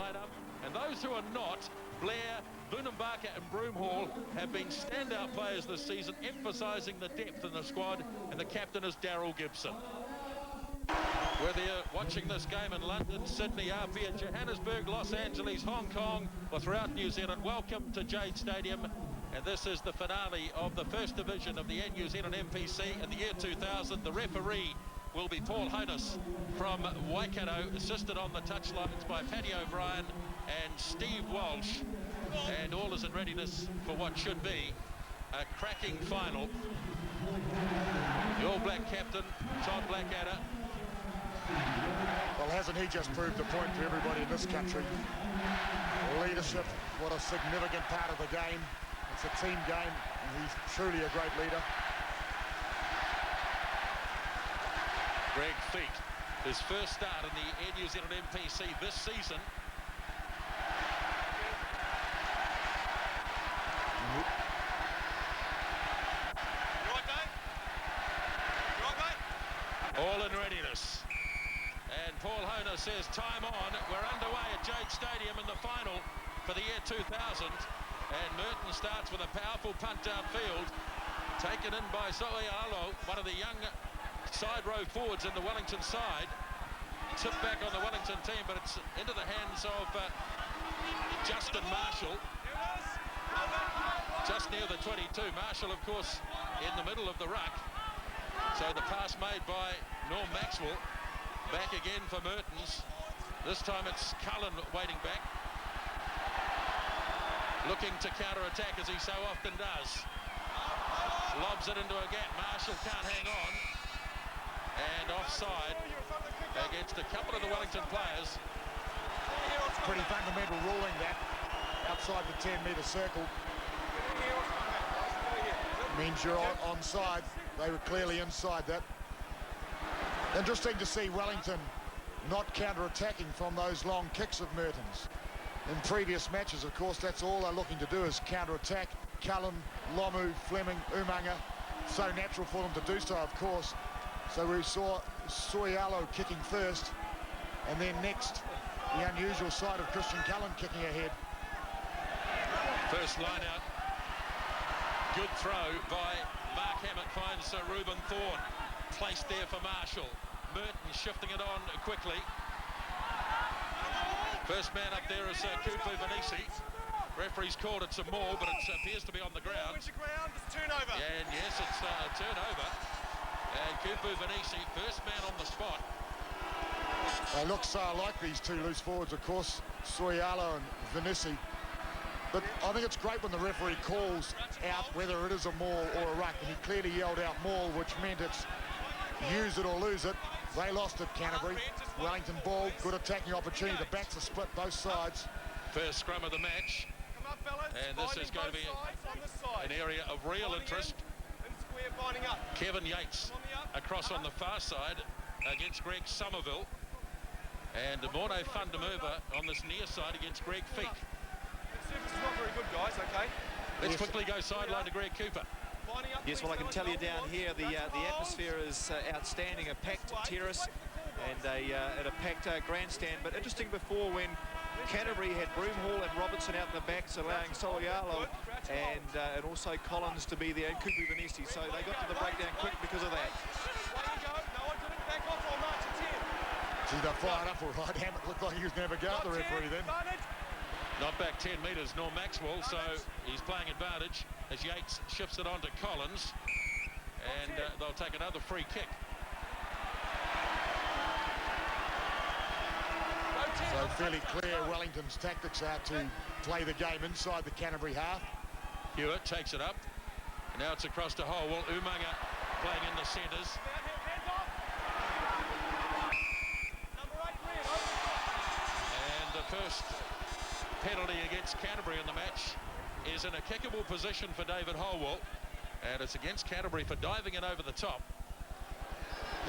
lineup, and those who are not, Blair, Bunambaka and Broomhall, have been standout players this season, emphasising the depth in the squad, and the captain is Daryl Gibson. Whether you're watching this game in London, Sydney, Apia, Johannesburg, Los Angeles, Hong Kong, or throughout New Zealand, welcome to Jade Stadium. And this is the finale of the first division of the New Zealand NPC in the year 2000. The referee will be Paul Honus from Waikato, assisted on the touchlines by Paddy O'Brien and Steve Walsh. And all is in readiness for what should be a cracking final. The All Black captain, Todd Blackadder. Well, hasn't he just proved a point to everybody in this country? Leadership, what a significant part of the game. It's a team game, and he's truly a great leader. Greg Feet, his first start in the Air New Zealand NPC this season. All in readiness. And Paul Honus says time on. We're underway at Jade Stadium in the final for the year 2000. And Merton starts with a powerful punt downfield, taken in by So'ealo, one of the young side row forwards in the Wellington side. Tipped back on the Wellington team, but it's into the hands of Justin Marshall. Just near the 22. Marshall, of course, in the middle of the ruck. So the pass made by Norm Maxwell. Back again for Mertens. This time it's Cullen waiting back. Looking to counter-attack as he so often does. Lobs it into a gap. Marshall can't hang on. And offside against a couple of the Wellington players. Pretty fundamental ruling that. Outside the 10-metre circle. Means you're onside. They were clearly inside that. Interesting to see Wellington not counter-attacking from those long kicks of Mertens. In previous matches, of course, that's all they're looking to do is counter-attack. Cullen, Lomu, Fleming, Umanga. So natural for them to do so, of course. So we saw So'ealo kicking first, and then next, the unusual side of Christian Cullen kicking ahead. First line out. Good throw by Mark Hammett, finds Reuben Thorne. Placed there for Marshall. Merton shifting it on quickly. First man up there is Kupu Vanisi. Referee's called it some more, but it appears to be on the ground. It's turnover. And yes, it's a turnover. And Kupu Vanisi, first man on the spot. They look so alike, these two loose forwards, of course, So'ealo and Vanisi. But I think it's great when the referee calls out whether it is a maul or a ruck, and he clearly yelled out maul, which meant it's use it or lose it. They lost at Canterbury. Wellington ball, good attacking opportunity. The backs are split both sides. First scrum of the match. And this is going to be an area of real interest. Kevin Yates across on the far side against Greg Somerville. And Morne Fundamuva on this near side against Greg Feet. Surface is not very good, guys, okay? Let's quickly go sideline to Greg Cooper. Yes, well, I can tell you down here, the atmosphere is outstanding. A packed terrace and a packed grandstand. But interesting before, when Canterbury had Broomhall and Robertson out in the backs, allowing So'ealo and also Collins to be there, and Kupu Vanisi. So they got to the breakdown quick because of that. Gee, they're fired up all right. Hammett looked like he was going to go at the referee then. Not back 10 metres, nor Maxwell, so he's playing advantage as Yates shifts it on to Collins. And they'll take another free kick. So fairly clear Wellington's tactics are to play the game inside the Canterbury half. Hewitt takes it up. And now it's across to Holwell. Umanga playing in the centres. And the first penalty against Canterbury in the match is in a kickable position for David Holwell. And it's against Canterbury for diving it over the top.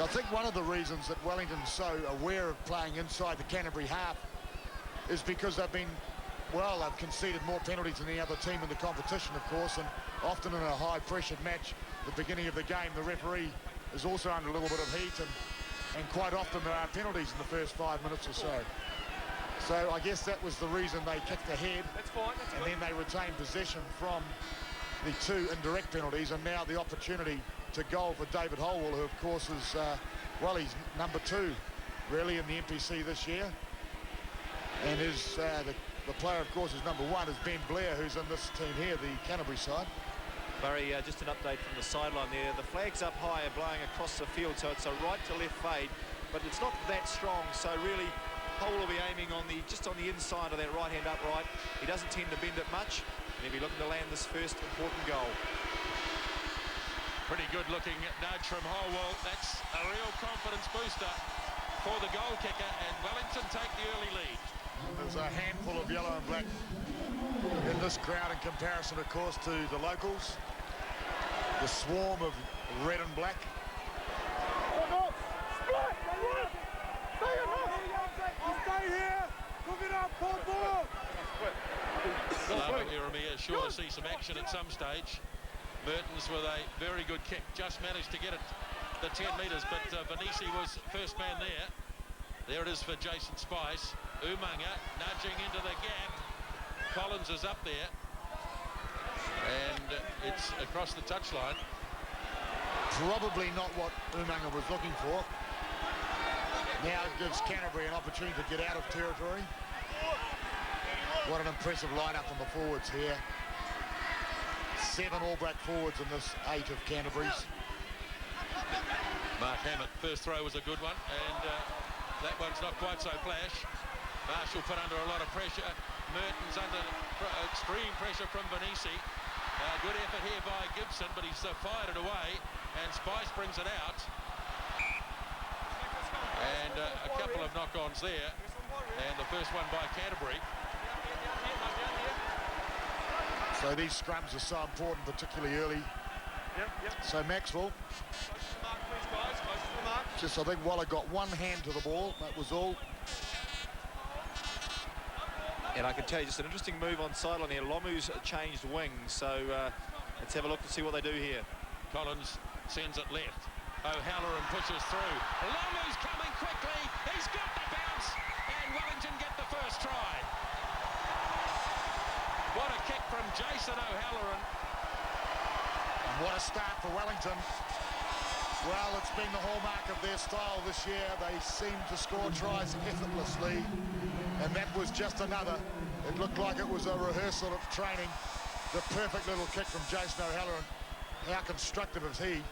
I think one of the reasons that Wellington's so aware of playing inside the Canterbury half is because they've been, well, they've conceded more penalties than any other team in the competition, of course, and often in a high-pressured match, the beginning of the game, the referee is also under a little bit of heat, and quite often there are penalties in the first 5 minutes or so. So I guess that was the reason they kicked ahead. That's fine. That's And good. then they retained possession from the 2 indirect penalties, and now the opportunity to goal for David Holwell, who of course is, well, he's number 2 really in the NPC this year. And his, the player, of course, is number 1 is Ben Blair, who's in this team here, the Canterbury side. Murray, just an update from the sideline there. The flag's up high, blowing across the field, so it's a right to left fade, but it's not that strong, so really Hole will be aiming on just on the inside of that right-hand upright. He doesn't tend to bend it much, and he'll be looking to land this first important goal. Pretty good looking nudge from Holwell. That's a real confidence booster for the goal kicker, and Wellington take the early lead. There's a handful of yellow and black in this crowd in comparison, of course, to the locals. The swarm of red and black. Iramia sure to see some action at some stage. Mertens with a very good kick, just managed to get it the 10 metres, but Vanisi was first man there. There it is for Jason Spice. Umanga nudging into the gap. Collins is up there, and it's across the touchline. Probably not what Umanga was looking for. Now it gives Canterbury an opportunity to get out of territory. What an impressive lineup on the forwards here. 7 All Black forwards in this 8 of Canterbury's. Mark Hammett, first throw was a good one, and that one's not quite so flash. Marshall put under a lot of pressure. Mertens under extreme pressure from Vanisi. Good effort here by Gibson, but he's fired it away, and Spice brings it out. And a couple of knock-ons there, and the first one by Canterbury. So these scrums are so important, particularly early. So Maxwell, just I think Waller got one hand to the ball, that was all. And I can tell you, just an interesting move on sideline here. Lomu's changed wings, so let's have a look to see what they do here. Collins sends it left. O'Halloran pushes through. Lomu's coming quickly. He's got the bounce, and Wellington get the first try. What a kick from Jason O'Halloran. And what a start for Wellington. Well, it's been the hallmark of their style this year. They seem to score tries effortlessly, and that was just another. It looked like it was a rehearsal of training. The perfect little kick from Jason O'Halloran. How constructive is he?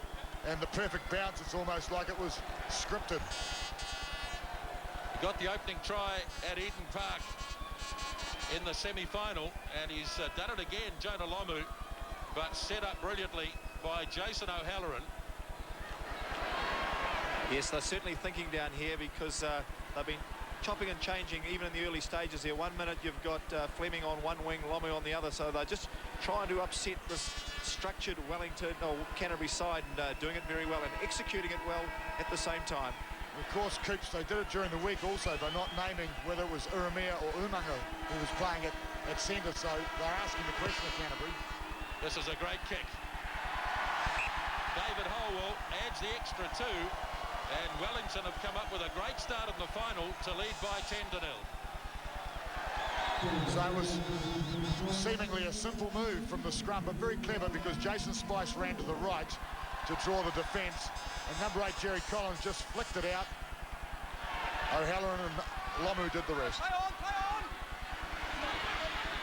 And the perfect bounce, it's almost like it was scripted. He got the opening try at Eden Park in the semi-final, and he's done it again, Jonah Lomu, but set up brilliantly by Jason O'Halloran. Yes, they're certainly thinking down here, because they've been chopping and changing even in the early stages here. 1 minute you've got Fleming on one wing, Lomu on the other, so they're just trying to upset this structured Wellington or Canterbury side, and doing it very well and executing it well at the same time. Of course, Coops, they did it during the week also by not naming whether it was Iramia or Umanga who was playing at centre, so they're asking the question of Canterbury. This is a great kick. David Holwell adds the extra 2, and Wellington have come up with a great start in the final to lead by 10-0. So it was seemingly a simple move from the scrum, but very clever, because Jason Spice ran to the right to draw the defence, and number 8 Jerry Collins just flicked it out. O'Halloran and Lomu did the rest.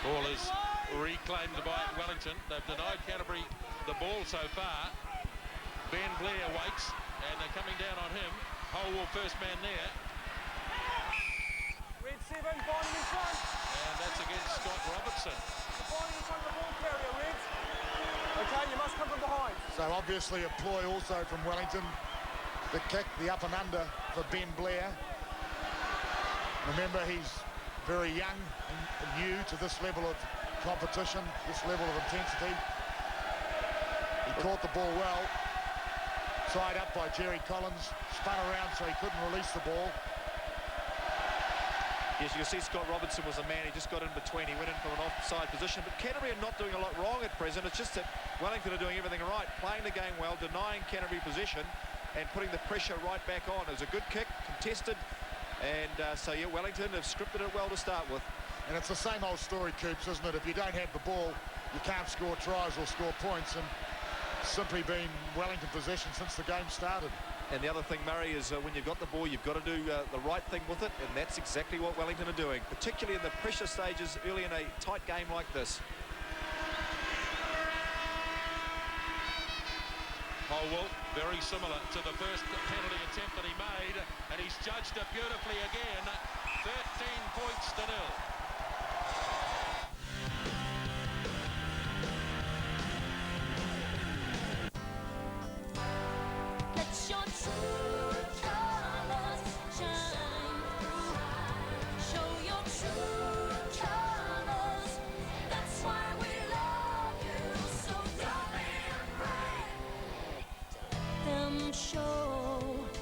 Ball is reclaimed by Wellington. They've denied Canterbury the ball so far. Ben Blair waits, and they're coming down on him. Holwell first man there. Red 7, binding in front. And that's against Scott Robertson. Binding in front of the ball carrier, Reds. Okay, you must come from behind. So obviously a ploy also from Wellington. The kick, the up and under for Ben Blair. Remember, he's very young and new to this level of competition, this level of intensity. He caught the ball well. Tied up by Jerry Collins, spun around so he couldn't release the ball. Yes, you can see Scott Robertson was a man. He just got in between. He went in from an offside position. But Canterbury are not doing a lot wrong at present. It's just that Wellington are doing everything right, playing the game well, denying Canterbury possession, and putting the pressure right back on. It was a good kick, contested, And so, yeah, Wellington have scripted it well to start with. And it's the same old story, Coops, isn't it? If you don't have the ball, you can't score tries or score points, and simply been Wellington possession since the game started. And the other thing, Murray, is when you've got the ball, you've got to do the right thing with it, and that's exactly what Wellington are doing, particularly in the pressure stages early in a tight game like this. Holwell, very similar to the first penalty attempt that he made, and he's judged it beautifully again. 13 points to 0.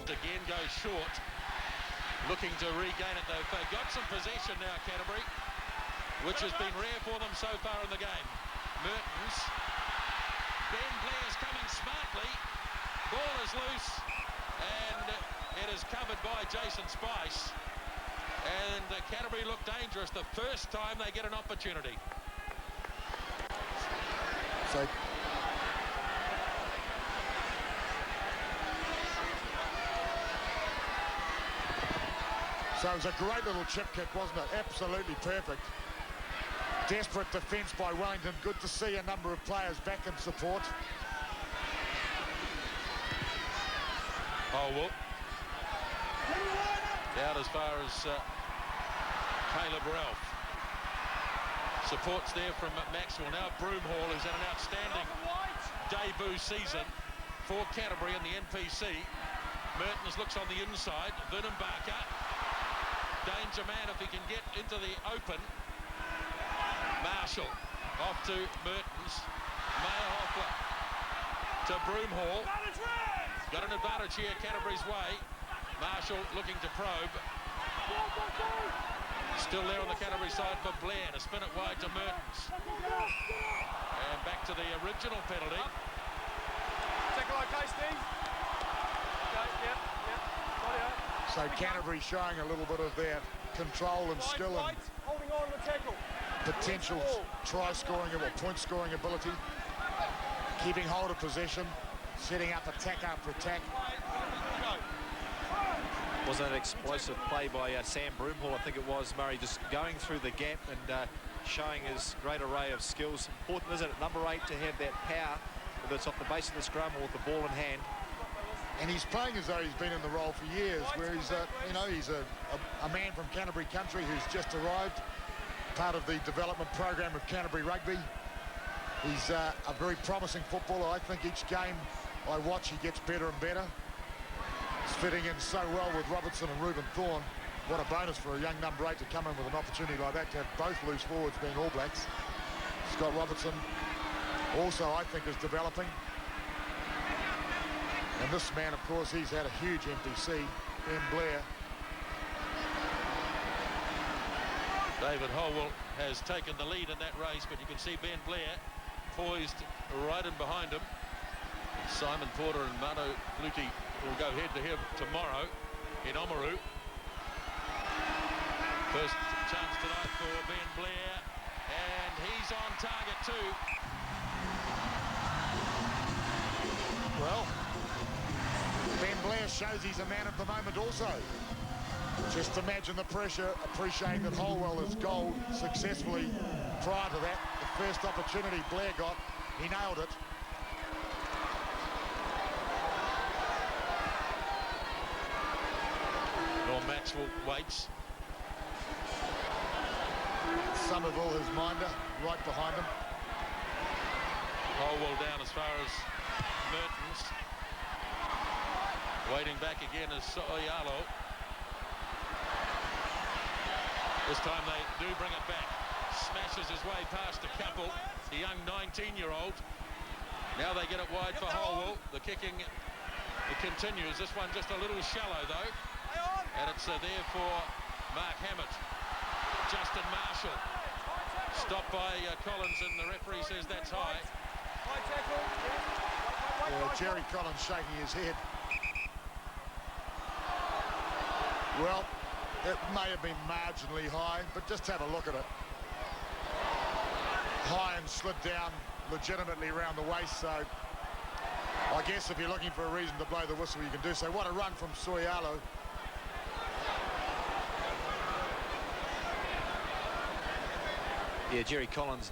Again goes short, looking to regain it. They've got some possession now, Canterbury, which has been rare for them so far in the game. Mertens, Ben Blair's coming smartly, ball is loose, and it is covered by Jason Spice, and Canterbury look dangerous the first time they get an opportunity. So it was a great little chip kick, wasn't it? Absolutely perfect. Desperate defence by Wellington. Good to see a number of players back in support. Holwell. Out as far as Caleb Ralph. Support's there from Maxwell. Now Broomhall, who's had an outstanding debut season for Canterbury in the NPC. Mertens looks on the inside. Vernon Barker. Danger man if he can get into the open. Marshall off to Mertens. Mayhoffler to Broomhall. Got an advantage here Canterbury's way. Marshall looking to probe. Still there on the Canterbury side for Blair to spin it wide to Mertens. And back to the original penalty. Tackle okay, Steve? Okay, yep. So Canterbury showing a little bit of their control and skill and holding on the tackle. Potential try-scoring or point-scoring ability. Keeping hold of possession, setting up attack after attack. Wasn't an explosive play by Sam Broomhall, I think it was, Murray, just going through the gap and showing his great array of skills. Important, isn't it, at number 8 to have that power, whether it's off the base of the scrum or with the ball in hand. And he's playing as though he's been in the role for years, where he's, he's a man from Canterbury country who's just arrived, part of the development program of Canterbury Rugby. He's a very promising footballer. I think each game I watch, he gets better and better. He's fitting in so well with Robertson and Reuben Thorne. What a bonus for a young number 8 to come in with an opportunity like that, to have both loose forwards being All Blacks. Scott Robertson also, I think, is developing. And this man, of course, he's had a huge NPC, Ben Blair. David Holwell has taken the lead in that race, but you can see Ben Blair poised right in behind him. Simon Porter and Mano Flutie will go head-to-head tomorrow in Oamaru. First chance tonight for Ben Blair, and he's on target too. Well, Ben Blair shows he's a man of the moment also. Just imagine the pressure, appreciating that Holwell has goaled successfully prior to that. The first opportunity Blair got, he nailed it. Norm Maxwell waits. Somerville, his minder, right behind him. Holwell down as far as Mertens. Waiting back again is Oyalo. This time they do bring it back. Smashes his way past a couple. The young 19-year-old. Now they get it wide for Holwell. The kicking, it continues. This one just a little shallow though. And it's there for Mark Hammett. Justin Marshall. Stopped by Collins, and the referee says that's high. Jerry Collins shaking his head. Well, It may have been marginally high, but just have a look at it. High and slid down legitimately around the waist, so I guess if you're looking for a reason to blow the whistle, you can do so. What a run from Soialo. Yeah, Jerry Collins,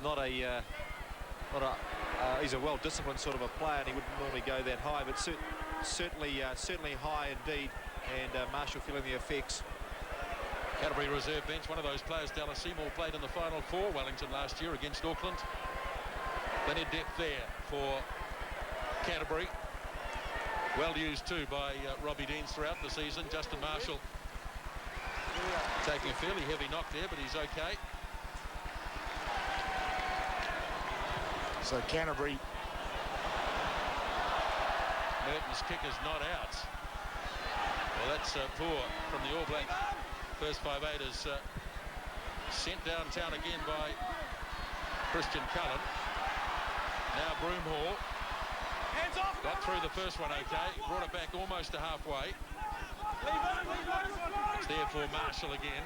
he's a well-disciplined sort of a player, and he wouldn't normally go that high, but certainly high indeed, and Marshall feeling the effects. Canterbury reserve bench, one of those players, Dallas Seymour, played in the final for Wellington last year against Auckland. Plenty of depth there for Canterbury. Well used too by Robbie Deans throughout the season. Justin Marshall taking a fairly heavy knock there, but he's okay. So Canterbury. Merton's kick is not out. Well, that's poor from the All Black. First 5'8" is sent downtown again by Christian Cullen. Now Broomhall. Hands off. Got through the first one okay. Brought it back almost to halfway. It's there for Marshall again.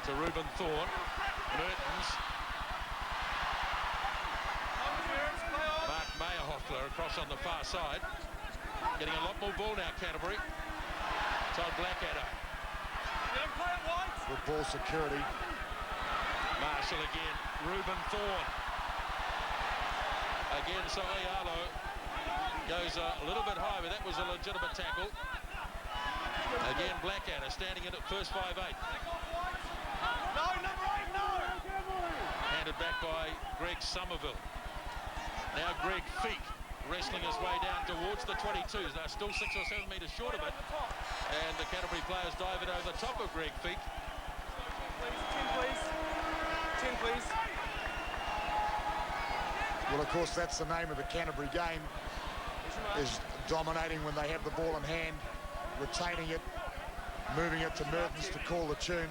To Reuben Thorne. Mertens. Mark Meyerhoffler across on the far side. Getting a lot more ball now, Canterbury. Todd Blackadder. Good ball security. Marshall again. Reuben Thorne. Again, Soialo goes a little bit high, but that was a legitimate tackle. Again, Blackadder standing in at first 5'8". No, number 8, no! Handed back by Greg Somerville. Now Greg Feek wrestling his way down towards the 22s. They're still 6 or 7 metres short of it. And the Canterbury players dive it over the top of Greg Feek. 10, please. 10, please. Well, of course, that's the name of the Canterbury game, is dominating when they have the ball in hand, retaining it, moving it to Mertens to call the tune,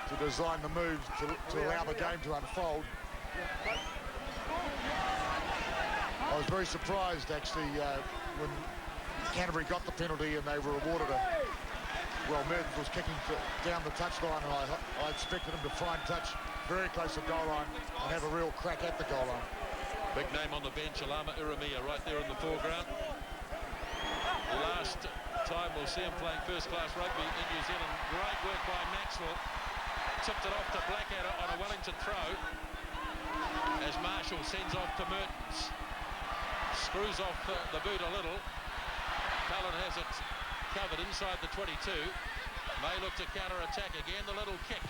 to design the moves, to allow the game to unfold. I was very surprised, actually, when Canterbury got the penalty and they were awarded a... Well, Mertens was kicking down the touchline, and I expected him to find touch very close to goal line and have a real crack at the goal line. Big name on the bench, Alama Iramia, right there in the foreground. The last time we'll see him playing first-class rugby in New Zealand. Great work by Maxwell. Tipped it off to Blackadder on a Wellington throw as Marshall sends off to Mertens. Screws off the boot a little. Cullen has it covered inside the 22. May look to counter-attack again. The little kick.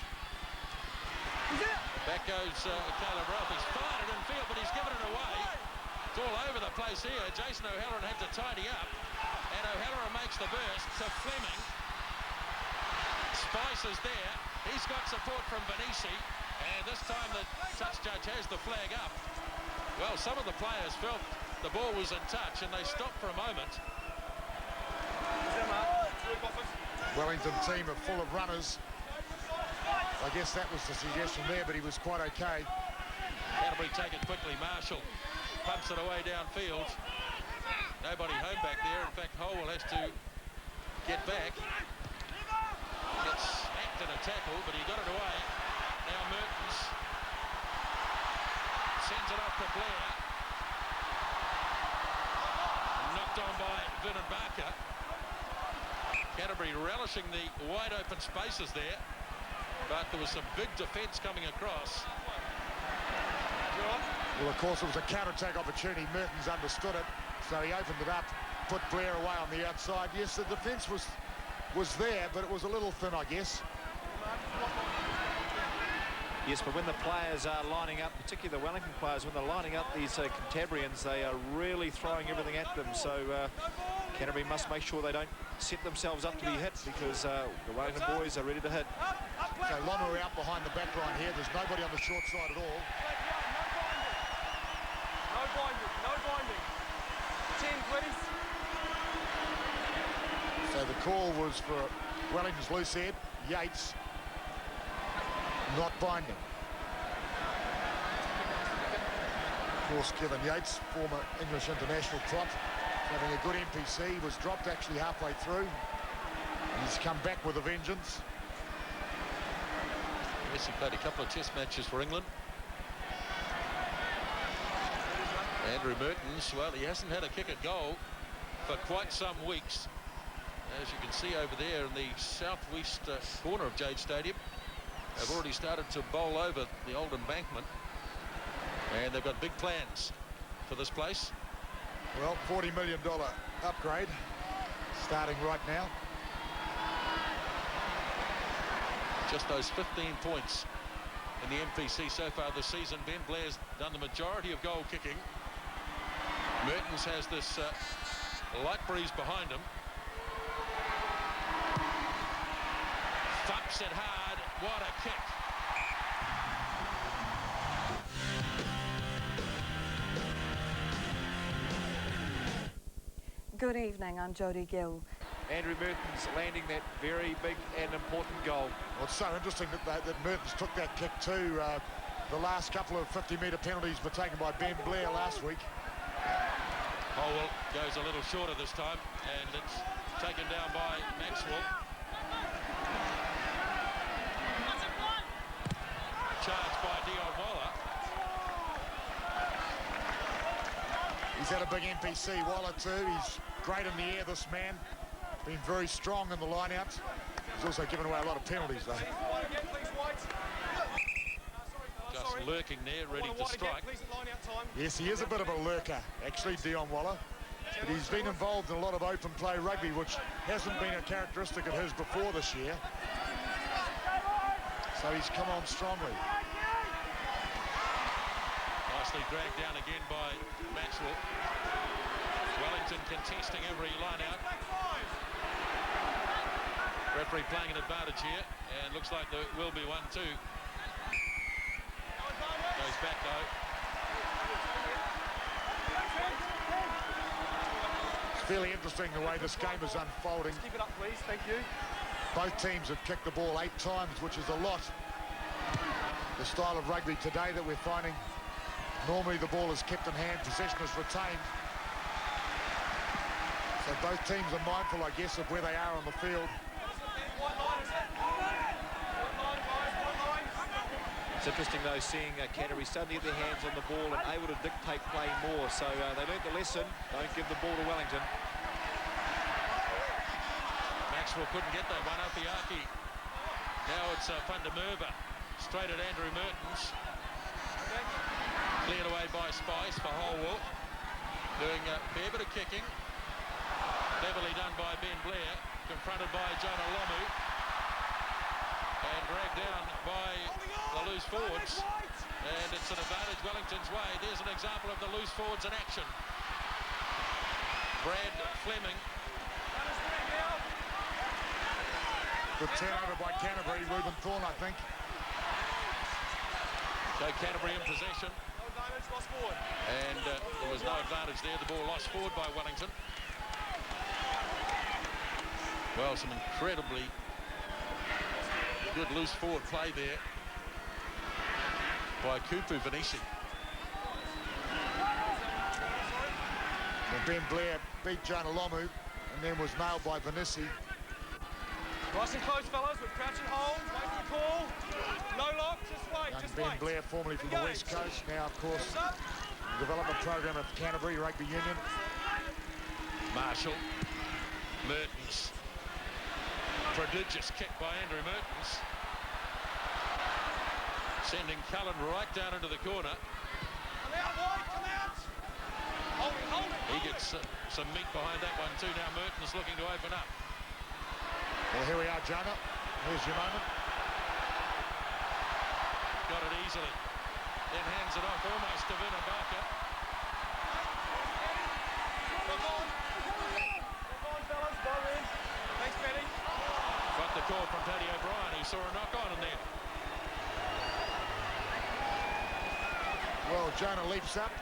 Back goes Caleb Ralph. He's fired it in field, but he's given it away. It's all over the place here. Jason O'Halloran had to tidy up. And O'Halloran makes the burst to Fleming. Spice is there. He's got support from Benisi. And this time the touch judge has the flag up. Well, some of the players felt the ball was in touch and they stopped for a moment. Wellington team are full of runners. I guess that was the suggestion there, but he was quite okay. Canterbury take it quickly. Marshall pumps it away downfield. Nobody home back there. In fact, Howell has to get back. Gets smacked in a tackle, but he got it away. Now Mertens sends it off to Blair. Knocked on by Vernon Barker. Canterbury relishing the wide open spaces there, but there was some big defence coming across. Well, of course, it was a counter-attack opportunity. Mertens understood it, so he opened it up, put Blair away on the outside. Yes, the defence was there, but it was a little thin, I guess. Yes, but when the players are lining up, particularly the Wellington players, when they're lining up these Cantabrians, they are really throwing everything at them. So Canterbury must make sure they don't set themselves up to be hit, because the Wellington boys are ready to hit. So Lomu out behind the back line here. There's nobody on the short side at all. No binding, no binding. 10, please. So the call was for Wellington's loose head, Yates, not binding. Of course, Kevin Yates, former English international prop, having a good NPC, was dropped actually halfway through. He's come back with a vengeance. Yes, he played a couple of test matches for England. Andrew Mertens, well, he hasn't had a kick at goal for quite some weeks. As you can see over there in the southwest corner of Jade Stadium, they've already started to bowl over the old embankment, and they've got big plans for this place. Well, $40 million upgrade starting right now. Just those 15 points in the NPC so far this season. Ben Blair's done the majority of goal kicking. Mertens has this light breeze behind him. Thumps it hard. What a kick. Good evening, I'm Jodie Gill. Andrew Mertens landing that very big and important goal. Well, it's so interesting that Mertens took that kick too. The last couple of 50-metre penalties were taken by Ben Blair last week. Holwell goes a little shorter this time, and it's taken down by Maxwell. Charged by Dion Waller. He's had a big NPC, Waller too. He's great in the air, this man. Been very strong in the line-outs. He's also given away a lot of penalties, though. Just lurking there, ready to strike. Yes, he is a bit of a lurker, actually, Dion Waller. But he's been involved in a lot of open play rugby, which hasn't been a characteristic of his before this year. So he's come on strongly. Nicely dragged down again by Maxwell. Wellington contesting every line-out. Referee playing an advantage here, and looks like there will be one too. Goes back though. It's fairly interesting the way this game is unfolding. Keep it up, please. Thank you. Both teams have kicked the ball 8 times, which is a lot. The style of rugby today that we're finding, normally the ball is kept in hand, possession is retained. So both teams are mindful, I guess, of where they are on the field. It's interesting, though, seeing Canterbury suddenly get their hands on the ball and able to dictate play more. So they learnt the lesson. Don't give the ball to Wellington. Maxwell couldn't get that one. Apiaki. Now it's Van der Merwe. Straight at Andrew Mertens. Cleared away by Spice for Holwell. Doing a fair bit of kicking. Cleverly done by Ben Blair. Confronted by Jonah Lomu. And dragged down by the loose forwards. And it's an advantage Wellington's way. There's an example of the loose forwards in action. Brad Fleming. Good turnover by Canterbury, Ruben Thorne, I think. So Canterbury in possession. And there was no advantage there. The ball lost forward by Wellington. Well, some incredibly good loose forward play there by Kupu Vanisi. And Ben Blair beat Jonah Lomu and then was nailed by Vanisi. Nice and close, fellas, with crouching holds. Wait for the call. No lock, just wait, Young just Ben wait. Blair, formerly from the West Coast, now, of course, the development program of Canterbury Rugby Union. Marshall. Mertens. Prodigious kick by Andrew Mertens. Sending Cullen right down into the corner. Come out, White, come out. Hold it. He gets some meat behind that one too. Now Mertens looking to open up. Well, here we are, Jonah. Here's your moment. Got it easily. Then hands it off almost to Vinabaka. Come on, fellas, go in. Thanks, Benny. Got the call from Paddy O'Brien, who saw a knock on in there. Well, Jonah leaps up.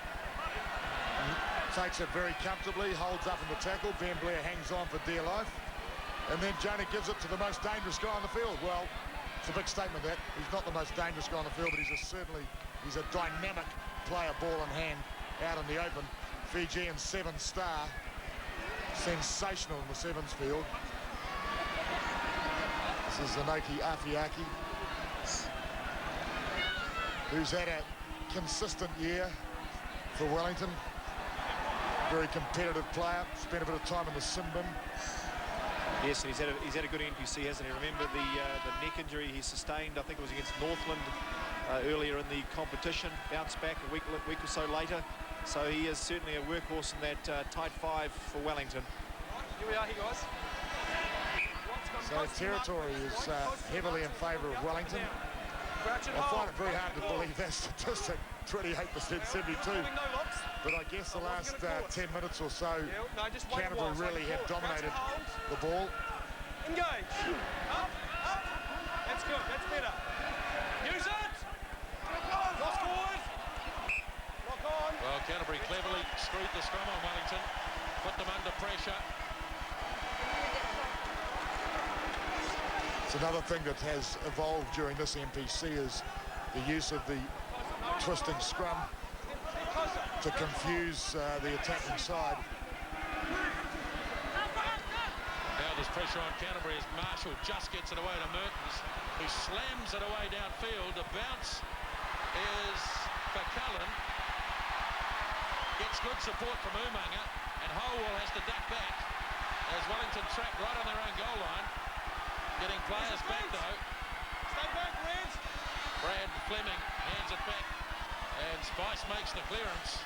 Takes it very comfortably, holds up in the tackle. Ben Blair hangs on for dear life. And then Jonah gives it to the most dangerous guy on the field. Well, it's a big statement, that. He's not the most dangerous guy on the field, but he's a dynamic player, ball in hand, out in the open. Fijian 7-star. Sensational in the sevens field. This is Zanoki Afiaki. who's had a consistent year for Wellington. Very competitive player, spent a bit of time in the sin bin. Yes, and he's had a good NPC, hasn't he? Remember the neck injury he sustained, I think it was against Northland earlier in the competition, bounced back a week or so later. So he is certainly a workhorse in that tight five for Wellington. Here we are, here guys. So territory is heavily in favour of Wellington. I find it very hard to believe that statistic, 28%, 72. But I guess the last 10 minutes or so, Canterbury really have dominated the ball. Engage. Up, up. That's good, that's better. Use it. Lost forward. Lock on. Well, Canterbury cleverly screwed the scrum on Wellington, put them under pressure. It's another thing that has evolved during this NPC is the use of the twisting scrum to confuse the attacking side. Now there's pressure on Canterbury as Marshall just gets it away to Mertens, who slams it away downfield. The bounce is for Cullen. Gets good support from Umaga, and Holwell has to duck back as Wellington trapped right on their own goal line. Getting players back though. Stay back, Reds. Brad Fleming hands it back, and Spice makes the clearance.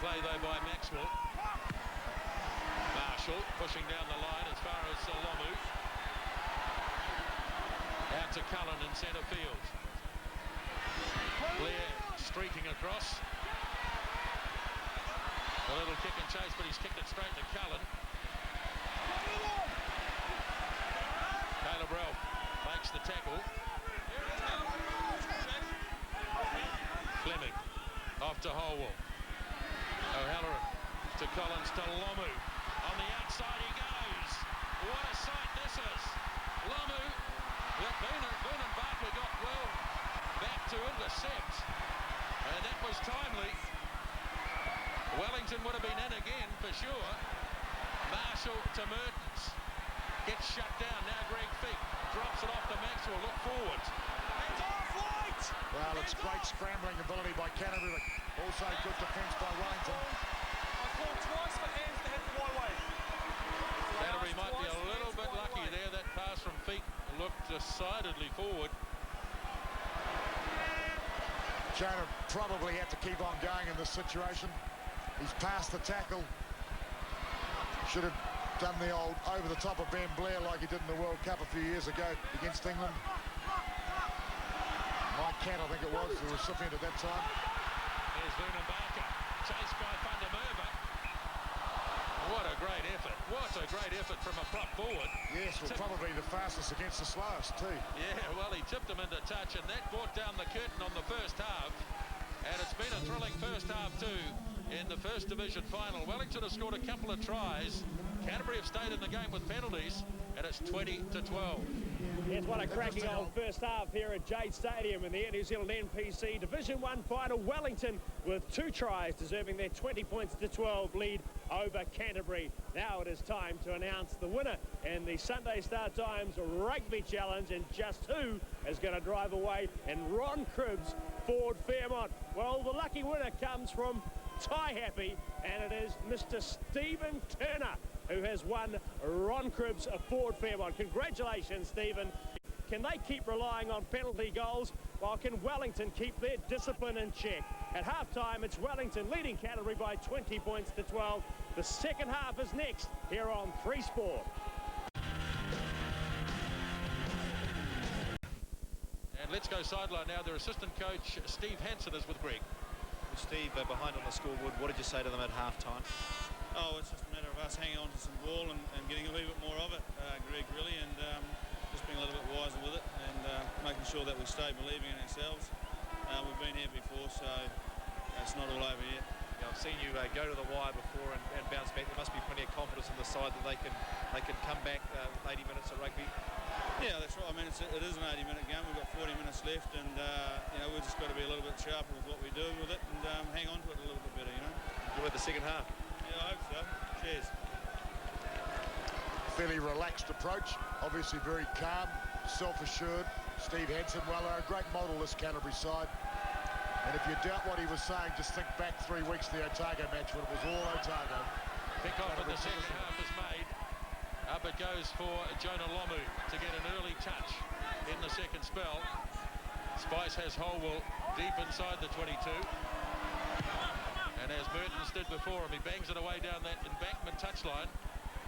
play though by Maxwell. Marshall pushing down the line as far as Lomu. Out to Cullen in centre field. Blair streaking across. A little kick and chase, but he's kicked it straight to Cullen. Caleb Ralph makes the tackle. Fleming off to Holwell. O'Halloran to Collins to Lomu. On the outside he goes. What a sight this is. Lomu. Boone and Barkley got well back to intercept. And that was timely. Wellington would have been in again for sure. Marshall to Mertens. Gets shut down. Now Greg Feek drops it off to Maxwell. Look forward. Well, it's great scrambling ability by Canterbury. Also good defence by Wellington. I called twice for hands to hit the right way. Canterbury might be a little bit lucky there. That pass from Feek looked decidedly forward. Jonah probably had to keep on going in this situation. He's passed the tackle. Should have done the old over the top of Ben Blair like he did in the World Cup a few years ago against England. Mike Cat, I think it was, the recipient at that time. Here's Vunambaka, chased by Van der Merwe. What a great effort. What a great effort from a prop forward. Yes, well, probably the fastest against the slowest too. Yeah, well, he tipped him into touch, and that brought down the curtain on the first half. And it's been a thrilling first half too in the First Division final. Wellington has scored a couple of tries. Canterbury have stayed in the game with penalties, and it's 20-12. It's what a cracking old first half here at Jade Stadium in the Air New Zealand NPC Division 1 final. Wellington with 2 tries, deserving their 20-12 lead over Canterbury. Now it is time to announce the winner in the Sunday Star Times Rugby Challenge, and just who is going to drive away in Ron Cribbs Ford Fairmont. Well, the lucky winner comes from Tie Happy, and it is Mr. Stephen Turner who has won Ron Cribbs Ford Fairmont. Congratulations, Stephen. Can they keep relying on penalty goals, while can Wellington keep their discipline in check? At half-time, it's Wellington leading Canterbury by 20-12. The second half is next here on 3 Sport. And let's go sideline now. Their assistant coach, Steve Hansen, is with Greg. Steve, behind on the scoreboard, what did you say to them at half-time? Oh, it's just a matter of us hanging on to some ball and getting a wee bit more of it, Greg, really, and just being a little bit wiser with it and making sure that we stay believing in ourselves. We've been here before, so it's not all over yet. Yeah, I've seen you go to the wire before and bounce back. There must be plenty of confidence on the side that they can come back 80 minutes of rugby. Yeah, that's right. I mean, it is an 80-minute game. We've got 40 minutes left, and you know, we've just got to be a little bit sharper with what we do with it and hang on to it a little bit better, you know. With the second half. Yeah, I hope so. Cheers. Fairly relaxed approach, obviously very calm, self-assured. Steve Hansen, well, a great model, this Canterbury side. And if you doubt what he was saying, just think back 3 weeks to the Otago match when it was all Otago. Pick off in the second half is made. Up it goes for Jonah Lomu to get an early touch in the second spell. Spice has Holwell deep inside the 22. And as Mertens did before him, he bangs it away down that embankment touchline.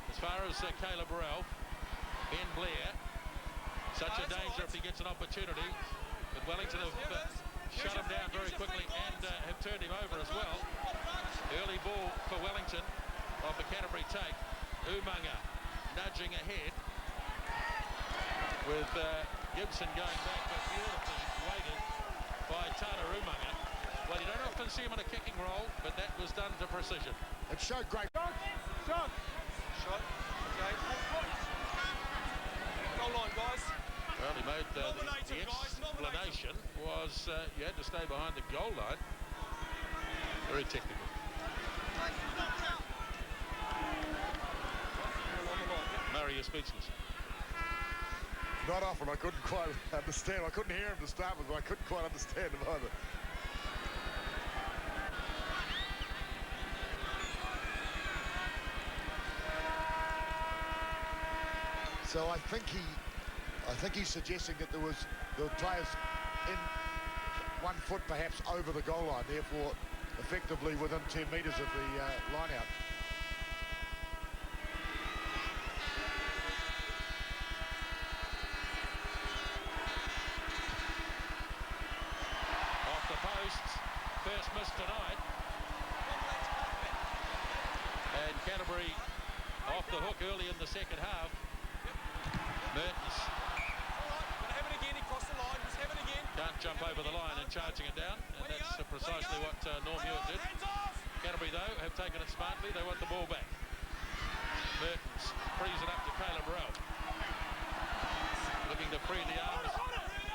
As far as Caleb Ralph, Ben Blair, such a danger if he gets an opportunity. But Wellington have shut him down very quickly and have turned him over as well. Early ball for Wellington off a Canterbury take. Umanga nudging ahead with Gibson going back, but beautifully weighted by Tana Umanga. Well, you don't often see him in a kicking role, but that was done to precision. It showed great. Shot. Okay. Goal line, guys. Well, he made the Nominated, guys, explanation was you had to stay behind the goal line. Very technical. Murray, you're speechless. Not often. I couldn't quite understand. I couldn't hear him to start with, but I couldn't quite understand him either. So I think he's suggesting that there were players in 1 foot perhaps over the goal line, therefore effectively within 10 metres of the line-out. Off the posts, first miss tonight. And Canterbury off the hook early in the second half. Mertens can't jump over the line and charging it down, and that's precisely what Norm Hewitt did. Canterbury, though, have taken it smartly. They want the ball back. Mertens frees it up to Caleb Ralph. Looking to free the arms.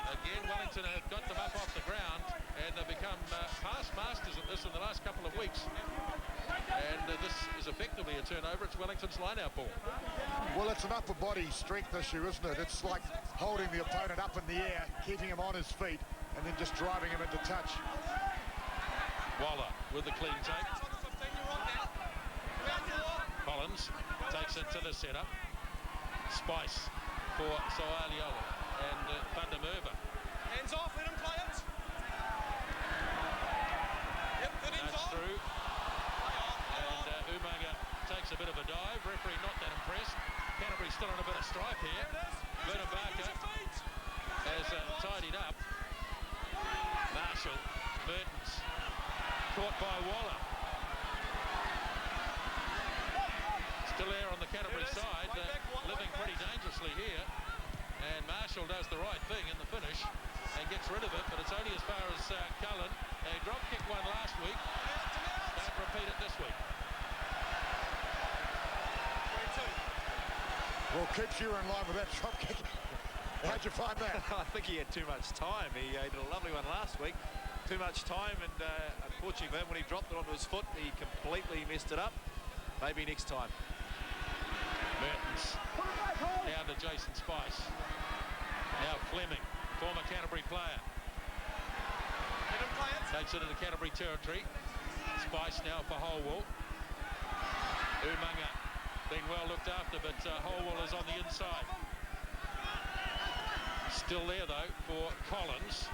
Again, Wellington have got them up off the ground, and they've become past masters at this in the last couple of weeks. And this is effectively a turnover. It's Wellington's line-out ball. Well, it's an upper body strength issue, isn't it? It's like holding the opponent up in the air, keeping him on his feet, and then just driving him into touch. Waller with the clean take. Collins takes it to the setup. Spice for Soaliola and Van der Merwe. Hands off, let him play it. Yep, good hands off. Through. And Umaga takes a bit of a dive. Referee not that impressed. Canterbury still on a bit of strife here. Vernon Barker has tidied up. Marshall, Mertens, caught by Waller. Still there on the Canterbury side, living pretty dangerously here. And Marshall does the right thing in the finish and gets rid of it, but it's only as far as Cullen. They drop kick one last week. Don't repeat it this week. Well, keeps you in line with that drop kick. How'd you find that? I think he had too much time. He did a lovely one last week. Too much time, and unfortunately then when he dropped it onto his foot, he completely messed it up. Maybe next time. Mertens down to Jason Spice. Now Fleming, former Canterbury player. Takes it into Canterbury territory. Spice now for Holwell. Umaga been well looked after, but Holwell is on the inside. Still there though for Collins.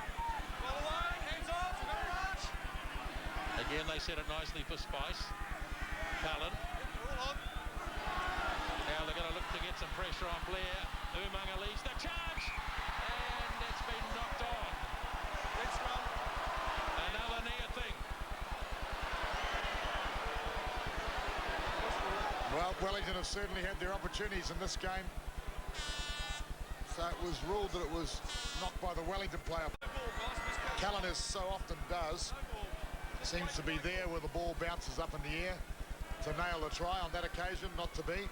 Again they set it nicely for Spice. Cullen. Now they're going to look to get some pressure on Blair. Umaga leads the charge, and it's been knocked on. Another near thing. Well, Wellington have certainly had their opportunities in this game. So it was ruled that it was knocked by the Wellington player. Cullen, as so often does, seems to be there where the ball bounces up in the air to nail the try. On that occasion, not to be.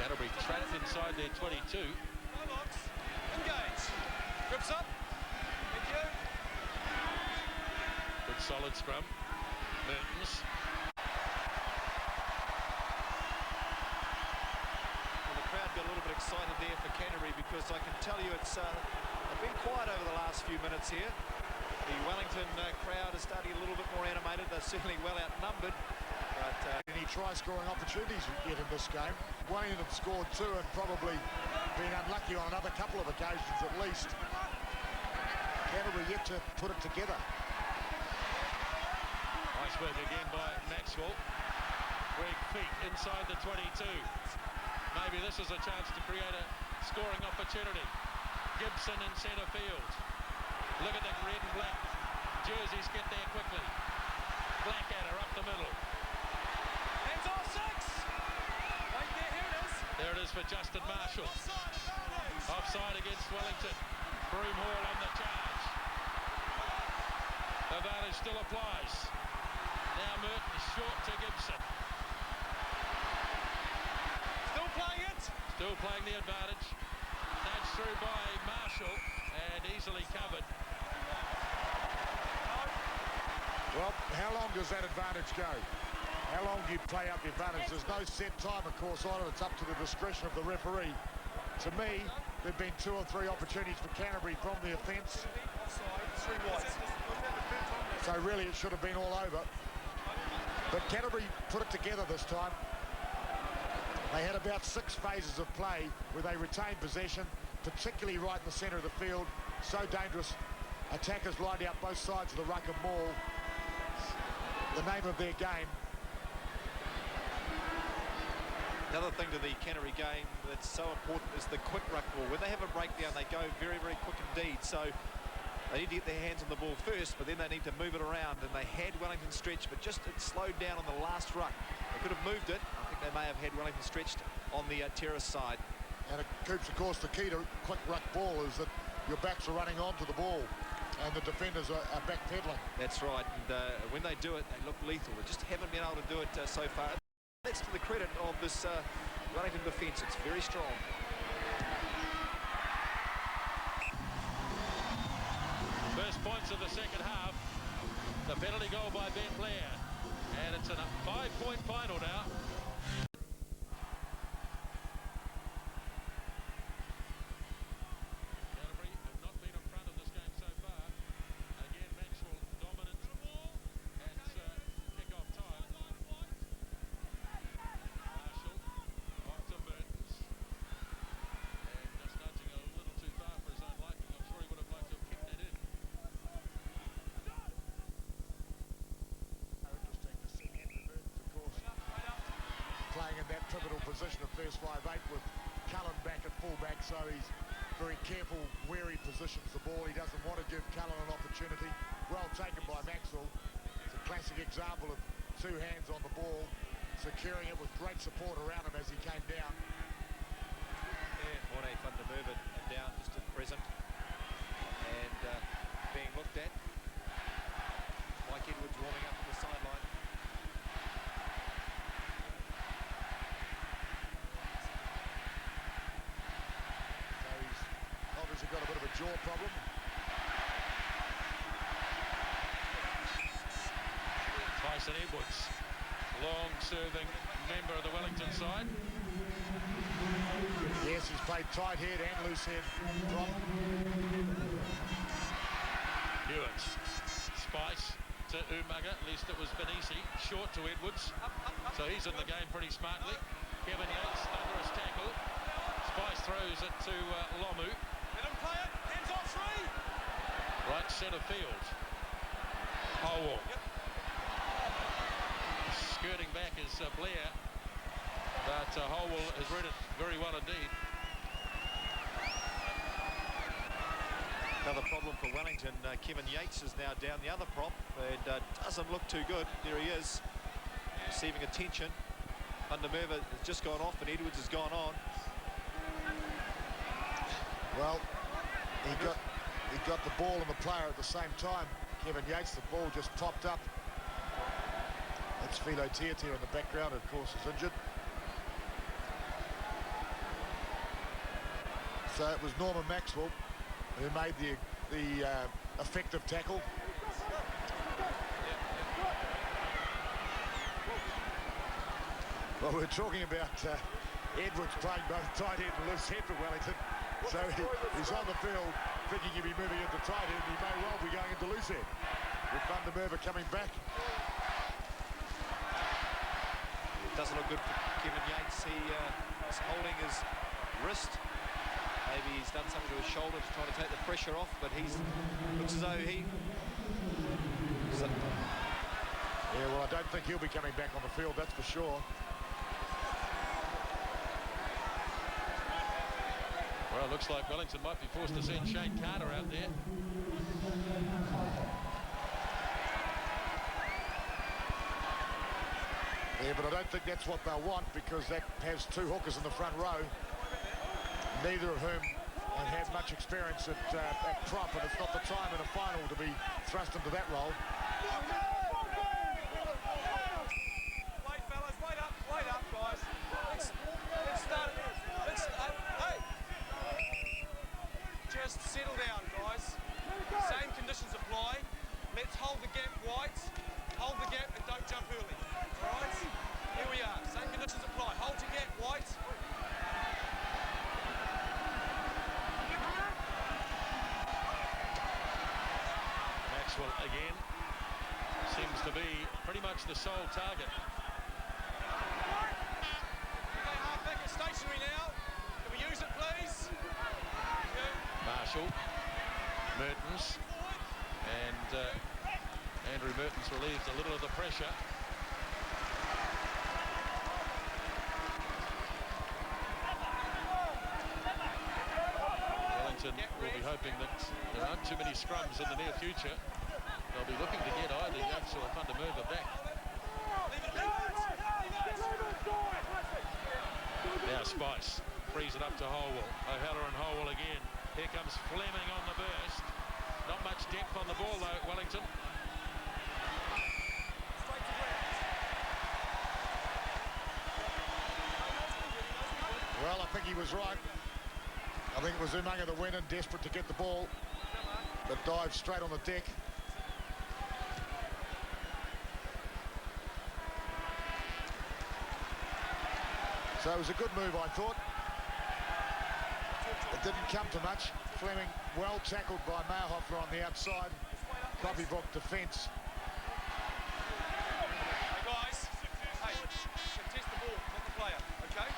Canterbury trapped inside their 22. Engage. Grips up. Thank you. Good solid scrum. Mertens. Well, the crowd got a little bit excited there for Canterbury, because I can tell you it's been quiet over the last few minutes here. The Wellington crowd is starting a little bit more animated. They're certainly well outnumbered. But any try-scoring opportunities yet in this game. Wellington have scored 2 and probably been unlucky on another couple of occasions at least. Canterbury yet to put it together. Nice work again by Maxwell. Greg Feet inside the 22. Maybe this is a chance to create a scoring opportunity. Gibson in centre field. Look at the red and black jerseys get there quickly. Blackadder up the middle. Hands off, 6. Right there, here it is. There it is for Justin Marshall. Offside against Wellington. Broomhall on the charge. The advantage still applies. Now Mertens short to Gibson. Still playing it. Still playing the advantage. Nudged through by Marshall and easily covered. Well, how long does that advantage go? How long do you play up the advantage? There's no set time, of course, on it. It's up to the discretion of the referee. To me, there have been 2 or 3 opportunities for Canterbury from the offence. Offside, 3 whites. So really, it should have been all over. But Canterbury put it together this time. They had about 6 phases of play where they retained possession, particularly right in the centre of the field. So dangerous attackers lined out both sides of the ruck and maul. The name of their game. Another thing to the Canterbury game that's so important is the quick ruck ball. When they have a breakdown, they go very, very quick indeed. So they need to get their hands on the ball first, but then they need to move it around. And they had Wellington stretched, but just it slowed down on the last ruck. They could have moved it. I think they may have had Wellington stretched on the terrace side. And Coops, of course, the key to quick ruck ball is that your backs are running onto the ball and the defenders are backpedaling. That's right, and when they do it, they look lethal. They just haven't been able to do it so far. That's to the credit of this Wellington defence. It's very strong. First points of the second half. The penalty goal by Ben Blair. And it's a 5-point final now. Canterbury have not been in front of this game so far. Again, Maxwell dominant at kick-off time. Marshall off to Mertens. And just nudging a little too far for his own liking. I'm sure he would have liked to have kicked that in. Interesting to see Andrew Mertens, of course, playing in that pivotal position of first 5'8" with Cullen back at fullback, so he's very careful where he positions the ball. He doesn't want to give Cullen an opportunity. Well taken by Maxwell. It's a classic example of two hands on the ball, securing it with great support around him as he came down. Yeah, Morne van der Merwe down just at present and being looked at. Mike Edwards warming up on the sideline. So he's obviously got a bit of a jaw problem. Tyson Edwards, long-serving member of the Wellington side. Yes, he's played tight head and loose head prop. Hewitt, Spice to Umaga, at least it was Benisi, short to Edwards. So he's in the game pretty smartly. Kevin Yates under his tackle. Spice throws it to Lomu. Let him play it. Hands on three. Right centre field. Howell. Yep. Skirting back is Blair. But Howell has read it very well indeed. Another problem for Wellington. Kevin Yates is now down the other prop and doesn't look too good. There he is, receiving attention. Van der Merwe has just gone off and Edwards has gone on. Well, he got the ball and the player at the same time. Kevin Yates, the ball just popped up. That's Philo Tiatia in the background, of course, is injured. So it was Norman Maxwell who made the effective tackle. Well, we're talking about Edwards playing both tight end and loose head for Wellington. So he's on the field thinking he'll be moving into tight end. He may well be going into loose head. With Van der Merwe coming back. It doesn't look good for Kevin Yates. He is holding his wrist. Maybe he's done something to his shoulder to try to take the pressure off, but looks as though he... Yeah, well, I don't think he'll be coming back on the field, that's for sure. Well, it looks like Wellington might be forced to send Shane Carter out there. Yeah, but I don't think that's what they'll want, because that has two hookers in the front row, neither of whom have had much experience at prop, and it's not the time in a final to be thrust into that role. Wait, fellas, wait up, guys. Let's start. Hey! Just settle down, guys. Same conditions apply. Let's hold the gap wide. Hold the gap and don't jump early. All right? Here we are. Same conditions apply. Hold your gap wide. Maxwell again seems to be pretty much the sole target. Okay, halfback is stationary now. Can we use it, please? Marshall, Mertens, And Andrew Mertens relieves a little of the pressure. Wellington will be hoping that there aren't too many scrums in the near future. They'll be looking to get either Yates or Fundamurva back. Now Spice frees it up to Holwell. O'Halloran Holwell again. Here comes Fleming on the burst. Not much depth on the ball though, Wellington. Well, I think he was right. I think it was Umaga the winner, desperate to get the ball, but dived straight on the deck. So it was a good move, I thought. It didn't come to much. Fleming well tackled by Mauhofer on the outside. Copybook defence. Hey guys, hey, contest the ball, not the player, okay?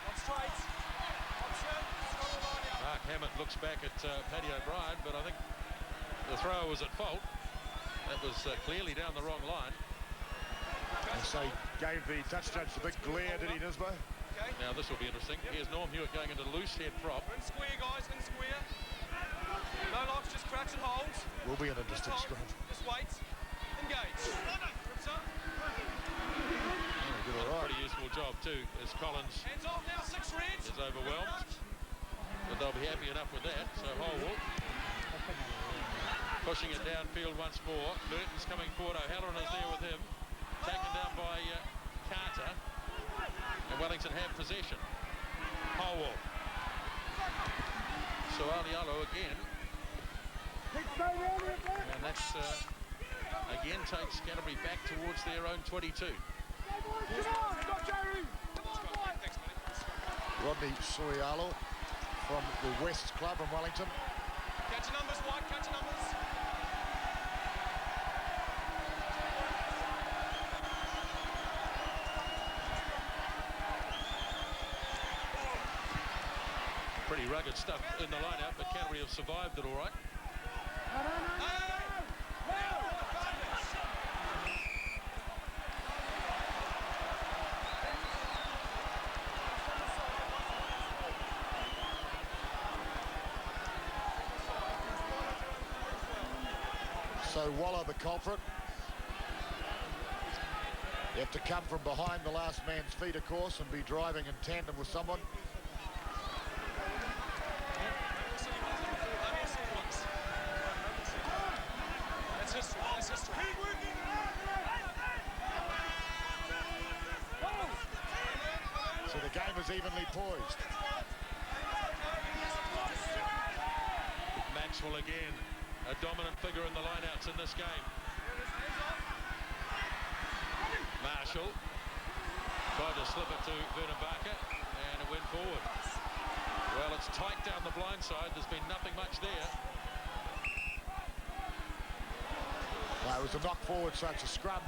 On straight. Option. Mark Hammett looks back at Paddy O'Brien, but I think the thrower was at fault. That was clearly down the wrong line. And so he gave the touch judge the big glare, did he, Nisbo? Okay. Now this will be interesting. Here's Norm Hewitt going into loose head prop. In square, guys, in square. No locks, just crouch and hold. Will be an interesting scrum. Just wait. Engage. Grips up. Did all right. Pretty useful job too, as Collins Hands off now, 6 red. is overwhelmed. But they'll be happy enough with that. So Holwell pushing it downfield once more. Mertens coming forward. O'Halloran is there with him. Taken down by Carter. And Wellington have possession. Holwell. So Alialo again. And that's again takes Canterbury back towards their own 22. Rodney Sorialo from the West Club in Wellington. Catch your numbers, White, catch your numbers. Pretty rugged stuff in the lineup, but Canterbury have survived it all right. So Waller the culprit. You have to come from behind the last man's feet, of course, and be driving in tandem with someone. That's history, that's history. So the game is evenly poised. Maxwell again, a dominant figure in the lineouts in this game. Marshall tried to slip it to Vernon Barker, and it went forward. Well, it's tight down the blind side. There's been nothing much there. No, it was a knock forward, so it's a scrum.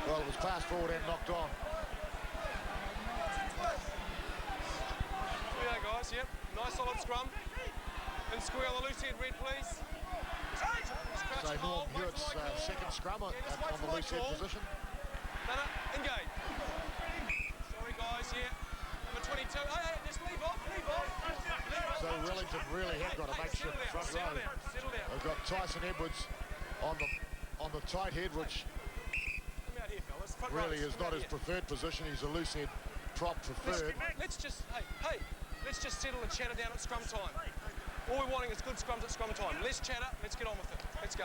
Well, it was passed forward and knocked on. Here we go, guys, yep. Nice solid scrum. And square on the loose head, red, please. So Norm Hewitt's second scrum on the loose head position. Engage. Sorry, guys, yeah. Number 22. Hey, just leave off, leave off. So Wellington really have got a makeshift front row. Settle down. They've got Tyson Edwards on the tight head, which Come out here, fellas. Front really rows, is come not out his here. preferred position. He's a loose head prop preferred. Let's just, hey, let's just settle and chatter down at scrum time. All we're wanting is good scrums at scrum time. Let's chatter, let's get on with it. Let's go.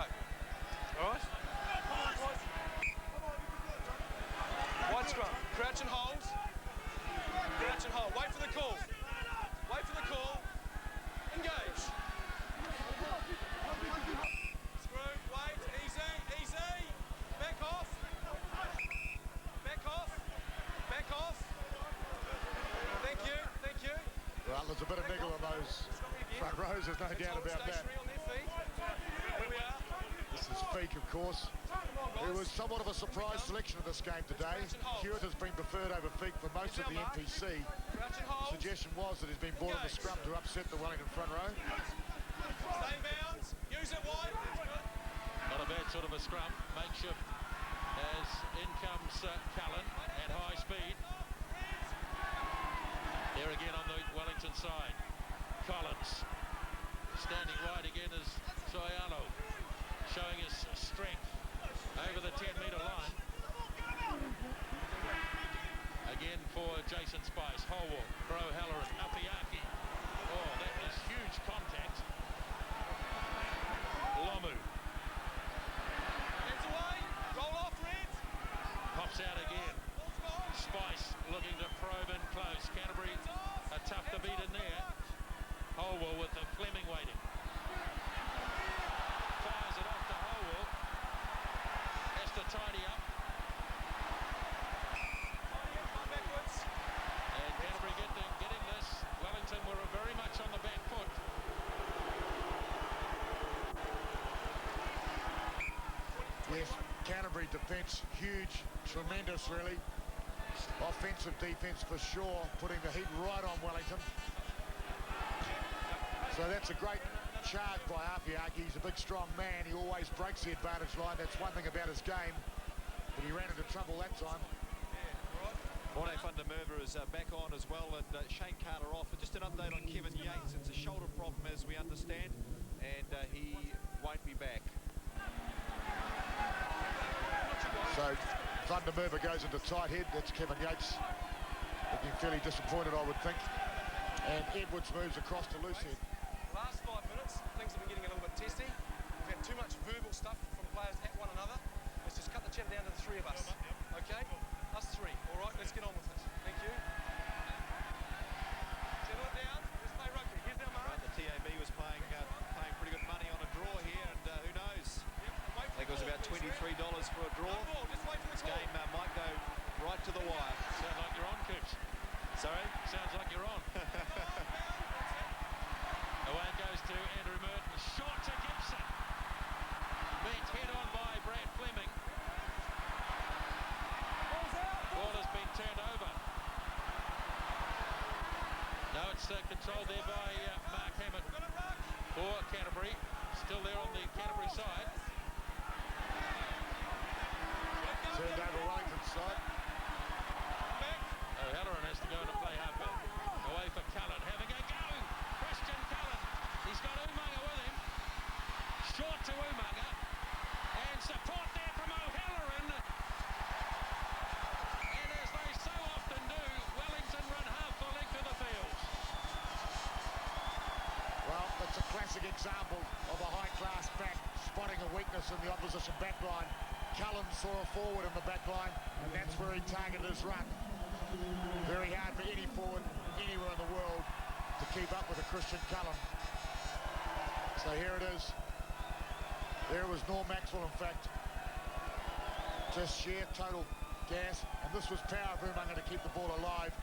All right? Wide scrum. Crouch and hold. Crouch and hold. Wait for the call. Wait for the call. Engage. Screw. Wait. Easy. Easy. Back off. Back off. Back off. Thank you. Thank you. Well, there's a bit of niggle on those front rows, there's no doubt about that. On their feet. Here we are. This is Feek, of course. It was somewhat of a surprise selection of this game today. Hewitt has been preferred over Feek for most of the NPC. The suggestion was that he's been brought in the scrum to upset the Wellington front row. Stay in bounds. Use it wide. Not a bad sort of a scrum. Makeshift as in comes Cullen at high speed. There again on the Wellington side. Collins. Standing wide again is Soialo, showing his strength over the 10-metre line. Again for Jason Spice. Holwell, Bro Halloran, Apiaki. Oh, that is huge contact. Lomu. Heads away. Roll off, Reds. Pops out again. Spice looking to probe in close. Canterbury are tough to beat in there. Holwell with the Fleming waiting. Fires it off to Holwell. Has to tidy up. Backwards. And Canterbury getting this. Wellington were very much on the back foot. Yes, Canterbury defence, huge, tremendous really. Offensive defence for sure, putting the heat right on Wellington. So that's a great charge by Apiaki. He's a big, strong man. He always breaks the advantage line. That's one thing about his game. But he ran into trouble that time. Morne van der Merwe is back on as well, and Shane Carter off. But just an update on Kevin Yates. It's a shoulder problem, as we understand, and he won't be back. So van der Merwe goes into tight head. That's Kevin Yates. Looking fairly disappointed, I would think. And Edwards moves across to loose head. Last 5 minutes, things have been getting a little bit testy. We've had too much verbal stuff from players at one another. Let's just cut the chat down to the three of us. Okay? Us three. All right, let's get on with it. Thank you. Settle it down. Let's play rugby. Here's our mark. Right, the TAB was paying pretty good money on a draw here, and who knows? I think it was about $23 for a draw. This game might go right to the wire. Sounds like you're on, Coops. Sorry? Sounds like you're on. Away it goes to Andrew Merton. Shot to Gibson. Met head on by Brad Fleming. Ball has been turned over. No, it's controlled there by Mark Hammett for Canterbury. Still there on the Canterbury side. Turned over Wellington's side. O'Halloran has to go into play halfback. Away for Cullen. Having a go. Christian Cullen. He's got Umaga with him. Short to Umaga. And support there from O'Halloran. And as they so often do, Wellington run half the length of the field. Well, that's a classic example of a high-class back spotting a weakness in the opposition back line. Cullen saw a forward in the back line, and that's where he targeted his run. Very hard for any forward anywhere in the world to keep up with a Christian Cullen. So here it is. There was Norm Maxwell, in fact. Just sheer total gas. And this was power of Umaga to keep the ball alive.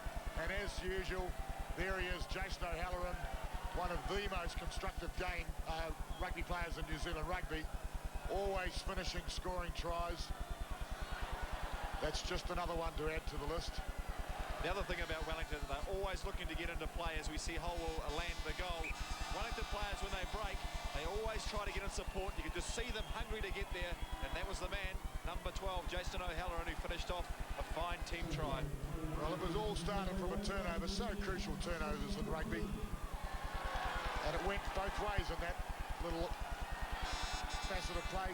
And as usual, there he is, Jason O'Halloran, one of the most constructive rugby players in New Zealand rugby. Always finishing, scoring tries. That's just another one to add to the list. The other thing about Wellington, they're always looking to get into play, as we see Holwell land the goal. Wellington players, when they break, they always try to get in support. You can just see them hungry to get there, and that was the man, number 12, Jason O'Halloran, who finished off a fine team try. Well, it was all started from a turnover, so crucial turnovers in rugby. And it went both ways in that little facet of play.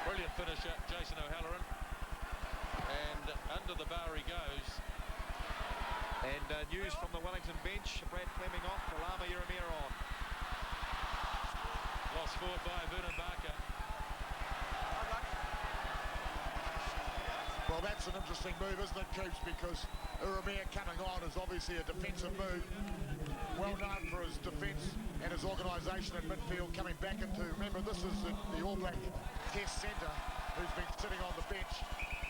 Brilliant finisher, Jason O'Halloran. And under the bar he goes. And news from the Wellington bench, Brad Fleming off, Kalama Yeremia on. Lost forward by Vernon Barker. Well, that's an interesting move, isn't it, Coops? Because Yeremia coming on is obviously a defensive move. Well known for his defence and his organisation at midfield, coming back into, remember, this is the All Black Test centre who's been sitting on the bench.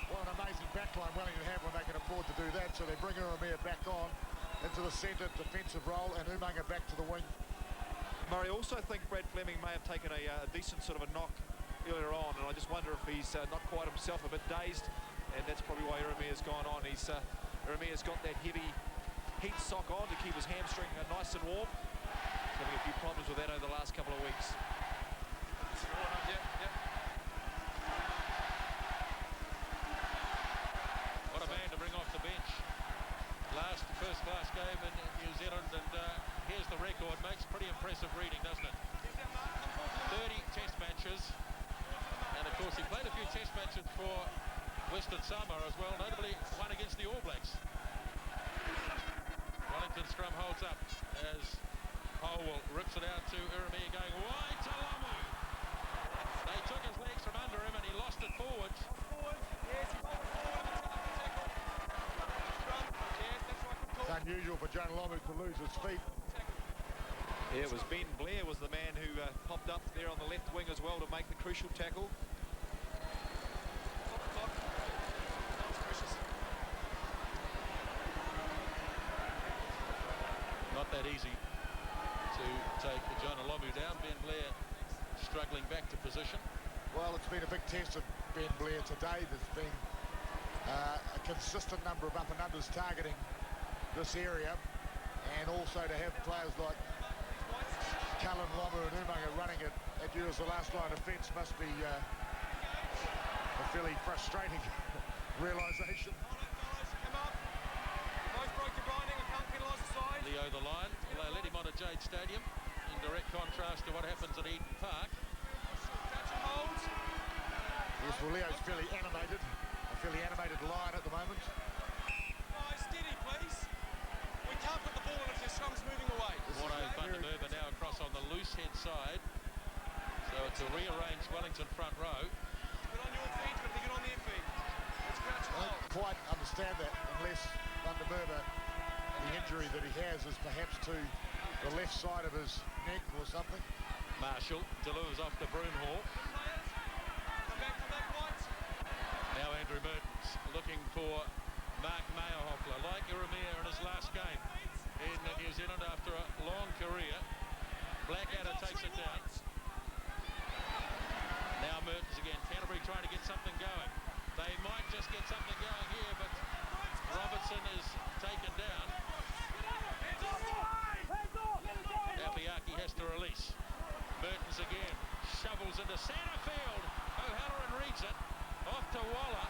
What an amazing backline Wellington have when they can afford to do that. So they bring Yeremia back on into the centre defensive role and Umaga back to the wing. Murray, also think Brad Fleming may have taken a decent sort of a knock earlier on, and I just wonder if he's not quite himself, a bit dazed, and that's probably why Eremia's gone on. Eremia's got that heavy heat sock on to keep his hamstring nice and warm. He's having a few problems with that over the last couple of weeks. What a man to bring off the bench. First-class game in New Zealand, and here's the record. Makes pretty impressive reading, doesn't it? 30 test matches, and of course he played a few test matches for Western Samoa as well, notably one against the All Blacks. Wellington scrum holds up as Howell rips it out to Eremia, going wide to Lamu. They took his legs from under him and he lost it forwards. It's unusual for Jonah Lomu to lose his feet. Yeah, it was Ben Blair was the man who popped up there on the left wing as well to make the crucial tackle. Not that easy to take Jonah Lomu down. Ben Blair struggling back to position. Well, it's been a big test of Ben Blair today. There's been a consistent number of up and unders targeting this area, and also to have players like Cullen, Lomu and Umaga running it at you as the last line of defence must be a fairly frustrating realisation. Leo the line. Well, they let him on at Jade Stadium in direct contrast to what happens at Eden Park. Yes, well, Leo's fairly animated, a fairly animated line at the moment. Steady, please. We can't put the ball in if your scrum's moving away. Warno van der Merwe now across on the loose head side. So it's a rearranged Wellington front row. Get on your feet, but they get on their feet. Let's crouch and I hold. don't quite understand that unless van der Merwe, the injury that he has is perhaps to the left side of his neck or something. Marshall delivers off to Broomhall. Come back, White. Now Andrew Mertens looking for Mark Mayerhoffler, like Eremia in his last game in New Zealand after a long career. Blackadder takes it down. Now Mertens again. Canterbury trying to get something going. They might just get something going here, but Robertson is taken down. Apiaki has to release. Mertens again. Shovels into centre field. O'Halloran reads it. Off to Waller.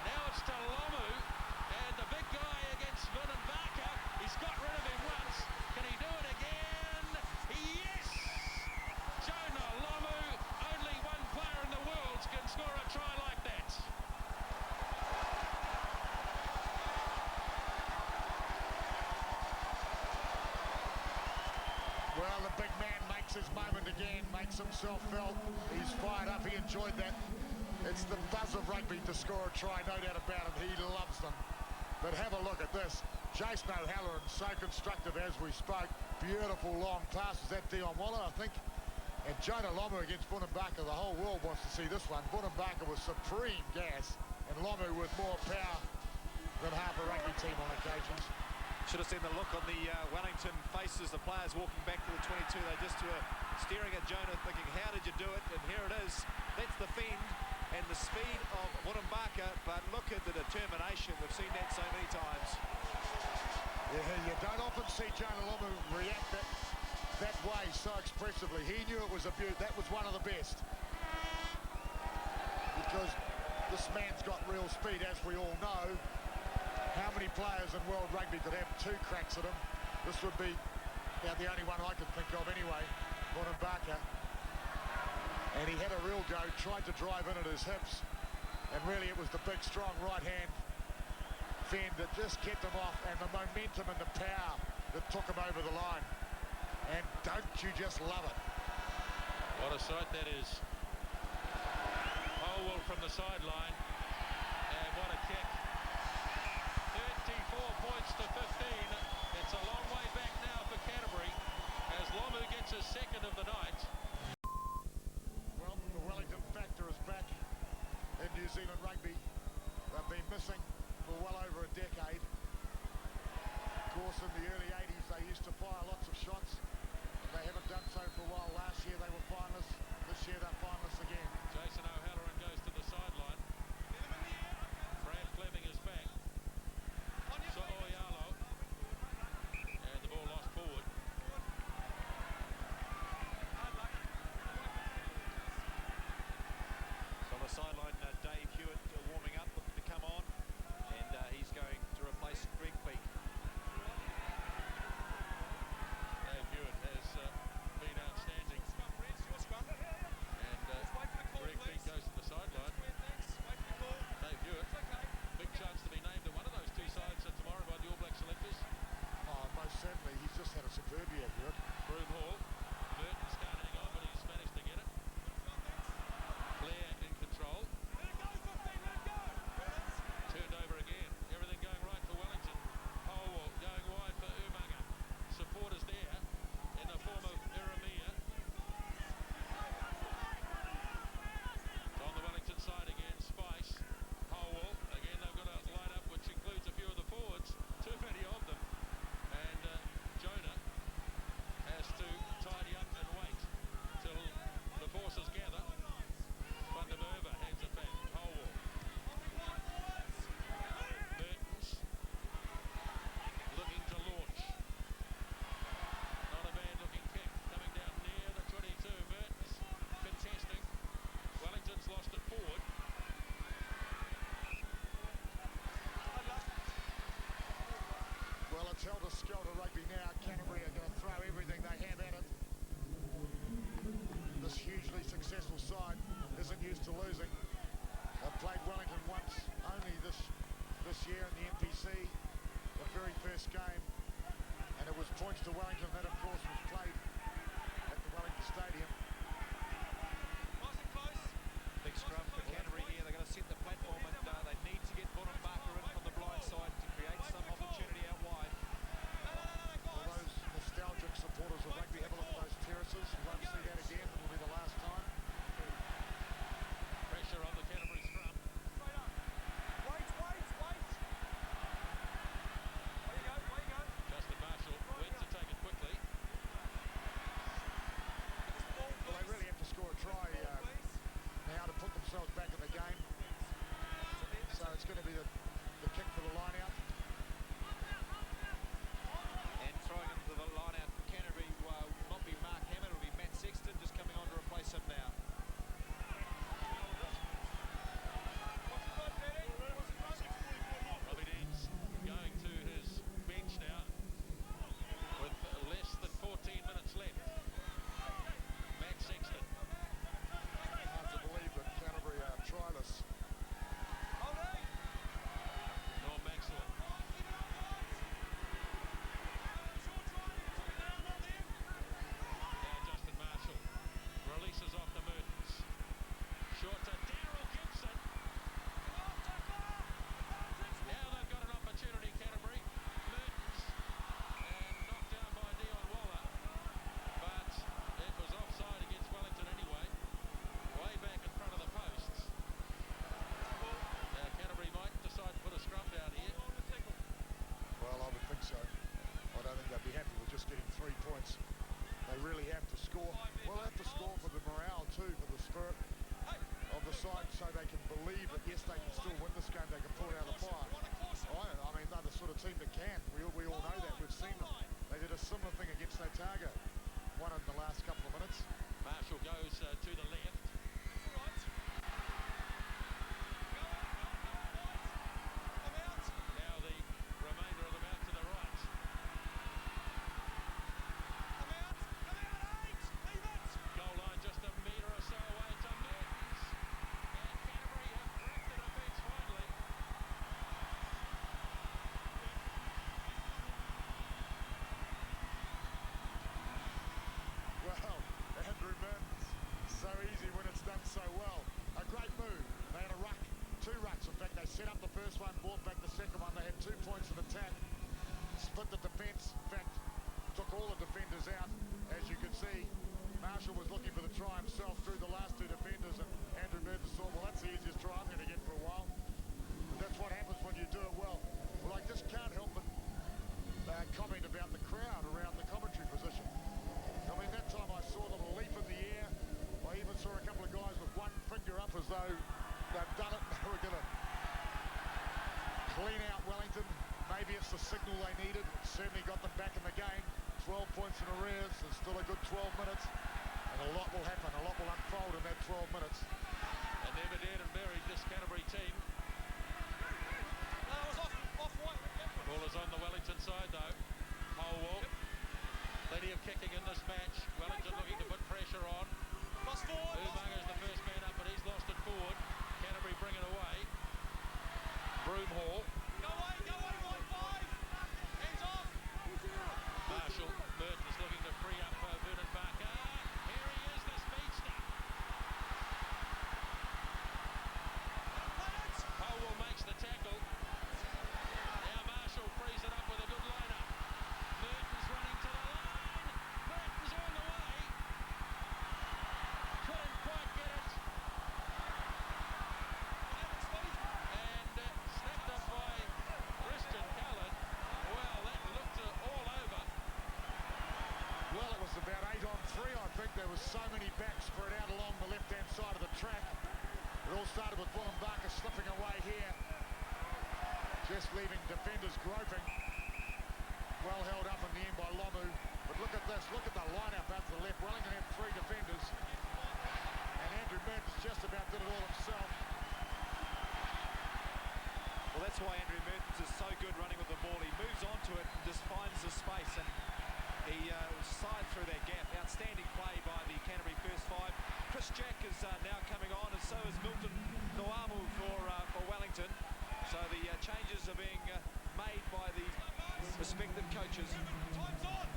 Now it's to Lomu. And the big guy against Vernon Barker. He's got rid of him once. Can he do it again? Yes! Jonah Lomu. Only one player in the world can score a try like that. Well, the big man makes his moment again, makes himself felt. He's fired up, he enjoyed that. It's the buzz of rugby to score a try, no doubt about it. He loves them. But have a look at this. Jason O'Halloran, so constructive as we spoke. Beautiful long passes. That Dion Waller, I think. And Jonah Lomu against Vernon Barker. The whole world wants to see this one. Vernon Barker was supreme gas, and Lomu with more power than half a rugby team on occasions. Should have seen the look on the Wellington faces, the players walking back to the 22. They just were staring at Jonah thinking, how did you do it? And here it is. That's the fend and the speed of Woodenbarker, but look at the determination. We've seen that so many times. Yeah, you don't often see Jonah Lomu react that way so expressively. He knew it was a beaut. That was one of the best. Because this man's got real speed, as we all know. How many players in world rugby could have two cracks at him? This would be about the only one I can think of anyway, Woodenbarker. And he had a real go, tried to drive in at his hips. And really it was the big, strong right hand fend that just kept him off, and the momentum and the power that took him over the line. And don't you just love it? What a sight that is. Howell from the sideline. And what a kick. 34 points to 15. It's a long way back now for Canterbury as Lomu gets his second of the night. Well, the Wellington factor is back in New Zealand rugby. They've been missing for well over a decade. Of course, in the early 80s, they used to fire lots of shots. They haven't done so for a while. Last year they were finalists. This year they're finalists again. Jason O'Halloran goes to the sideline. Brad Fleming is back. So Oyalo. And the ball lost forward. So on the sideline, Dave Hewitt warming up, looking to come on, and he's going to replace Greg Peak. Dave Hewitt has been outstanding. And Greg Peak goes to the sideline. Dave Hewitt, big chance to be named in one of those two sides tomorrow by the All Black selectors. Oh, most certainly. He's just had a superb year, Hewitt. Broom Hall. Burton's can't hang on, but he's managed to get it. Blair in control. Turned over again. Everything going right for Wellington. Howell going wide for Umaga. Supporters there in the form of Iramia. On the Wellington side again, Spice. Howell. Again, they've got a line-up which includes a few of the forwards. Too many of them. And Jonah has to tidy up and wait till the forces gather. Van der Merwe hands it back. Howell. Burton's looking to launch. Not a bad looking kick coming down near the 22. Burton's contesting. Wellington's lost it forward. Well, it's helter-skelter rugby now. Canterbury are going to throw everything they have at it. This hugely successful side isn't used to losing. They've played Wellington once only this year in the NPC, the very first game, and it was points to Wellington. That, of course, was played at the Wellington Stadium. Big scrum for Canterbury here. They're going to set the platform, and they need to get Bunham Barker in from the blind side to create some opportunity out wide. For those nostalgic supporters of rugby, have a look at those terraces. You won't see that again. It will be the last time. Pressure on the Canterbury scrum. Justin Marshall went to take it quickly. Well, they really have to score a try now to put themselves back in the game. So it's going to be the kick for the line out. And throwing into the line out for Canterbury will not be Mark Hammond, it'll be Matt Sexton just coming on to replace him now. Robbie Deans going to his bench now with less than 14 minutes left. Matt Sexton. Hard to believe that Canterbury are tryless. Norm Maxwell. Now Justin Marshall releases off the Mertens. Short to Daryl Gibson. Now they've got an opportunity, Canterbury. Mertens. And knocked down by Dion Waller. But it was offside against Wellington anyway. Way back in front of the posts. Now Canterbury might decide to put a scrum down here. Well, I would think so. I don't think they'd be happy with just getting 3 points. They really have to score. Well, they have to score for the morale too, for the spirit of the side, so they can believe that yes, they can still win this game. They can pull it out of the fire. I mean, they're the sort of team that can. We all know that. We've seen them. They did a similar thing against Otago. Won in the last couple of minutes. Marshall goes to the left. Now the remainder of them out to the right. Goal line just a metre or so away to Mertens. And Canterbury have cracked the defence finally. Well, Andrew Mertens, so easy when it's done so well. A great move. They had a ruck, 2 rucks. In fact, they set up the first one, brought back the second one. They had 2 points of attack, split the defence. In fact, took all the defenders out. As you can see, Marshall was looking for the try himself through the last 2 defenders, and Andrew Mertens thought, well, that's the easiest try I'm going to get for a while. But that's what happens when you do it well. Well, I just can't help but comment about the crowd around the commentary position. I mean, maybe it's the signal they needed. It certainly got them back in the game. 12 points in arrears. There's still a good 12 minutes. And a lot will happen. A lot will unfold in that 12 minutes. And never dead and buried this Canterbury team. Ball is on the Wellington side though. Holwell. Plenty of kicking in this match. Wellington looking to put pressure on. Umanga's the first man up, but he's lost it forward. Canterbury bring it away. Broomhall. Go away, wide 5. Hands off. Marshall. Burton is looking to free up Vernon Barker. Here he is, the speedster. Holwell makes the tackle. Now Marshall frees it up with a good liner. Merton's running to the line. Merton's on the way. Couldn't quite get it. And snapped up by Christian Cullen. Well, that looked all over. Well, it was about 8 on 3. I think there was so many backs spread out along the left-hand side of the track. It all started with Willem Barker slipping away here. Just leaving defenders groping. Well held up in the end by Lomu. But look at this. Look at the line-up out to the left. Wellington had 3 defenders. And Andrew Mertens just about did it all himself. Well, that's why Andrew Mertens is so good running with the ball. He moves onto it and just finds the space, and he side through that gap. Outstanding play by the Canterbury first 5. Chris Jack is now coming on, and so is Milton Noamu for Wellington. So the changes are being made by the respective coaches. Time's on.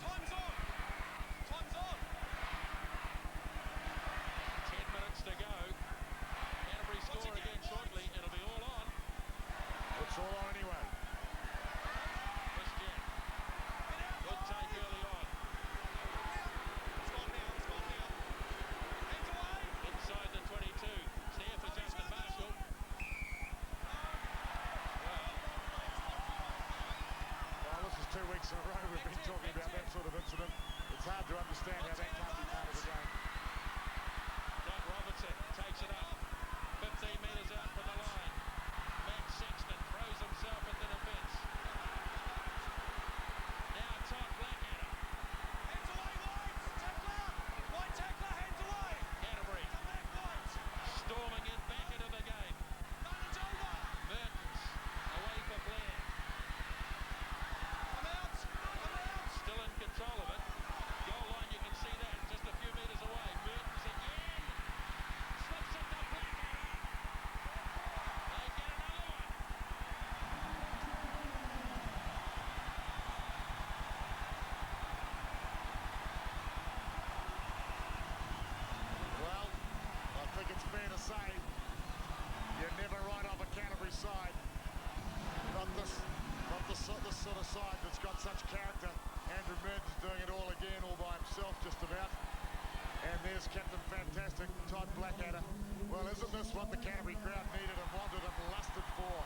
10 minutes to go. Canterbury score again shortly. It'll be all on. It's all on anyway. Chris Jack. Good take early on. It's gone now. Hands away. Inside the 22. It's there for Justin Marshall. Well, this is 2 weeks in a row we've been talking about that sort of incident. It's hard to understand how that can't be part of the game. Doug Robertson takes it up. 15 metres out from the line. Matt Sexton throws himself at the defence. Now Todd Blackadder. Hands away, White. Tackler. White tackler, hands away. Canterbury Come back, White. storming it back into the game. It's over. Mertens away for Blair. I'm out. Still in control of it. Goal line, you can see that. Just a few metres away. Mertens again. Slips it to Blackadder. They get another one. Well, I think it's fair to say you're never right off a Canterbury side. Not this sort of side that's got such character. Andrew Mertens doing it all again, all by himself just about. And there's Captain Fantastic, Todd Blackadder. Well, isn't this what the Canterbury crowd needed and wanted and lusted for?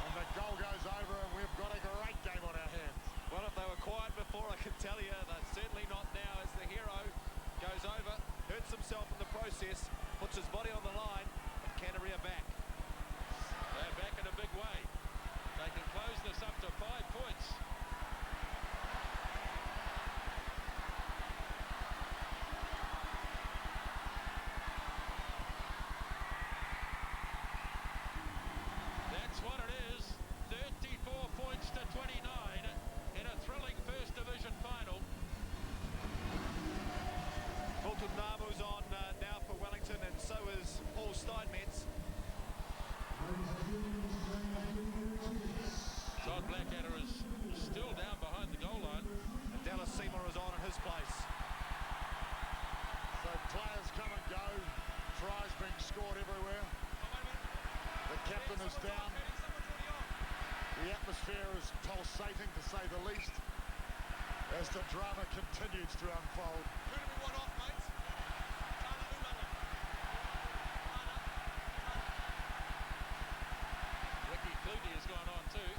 And the goal goes over and we've got a great game on our hands. Well, if they were quiet before, I can tell you, they're certainly not now, as the hero goes over, hurts himself in the process, puts his body on the line, and Canterbury are back. They're back in a big way. They can close this up to 5 points. That's what it is. 34 points to 29 in a thrilling First Division final. Milton Namu's on now for Wellington, and so is Paul Steinmetz. Todd Blackadder is still down behind the goal line. And Dallas Seymour is on in his place. So players come and go, tries being scored everywhere. The captain is down. The atmosphere is pulsating, to say the least, as the drama continues to unfold. Who do we want off, mates? Tana Umaga. Ricky Clutie has gone on too.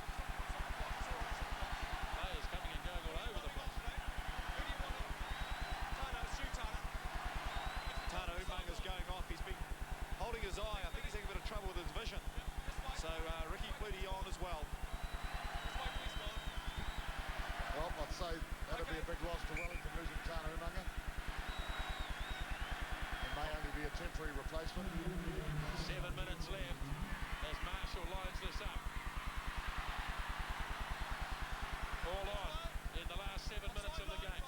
Players coming and going all over the place. Who do you want off? Tana, shoot Tana. Tana Umanga's going off. He's been holding his eye. I think he's having a bit of trouble with his vision. So Ricky Clutie on as well. This way, So that'll be a big loss to Wellington losing Tana Umaga. It may only be a temporary replacement. 7 minutes left as Marshall lines this up. All on in the last 7 minutes of the game.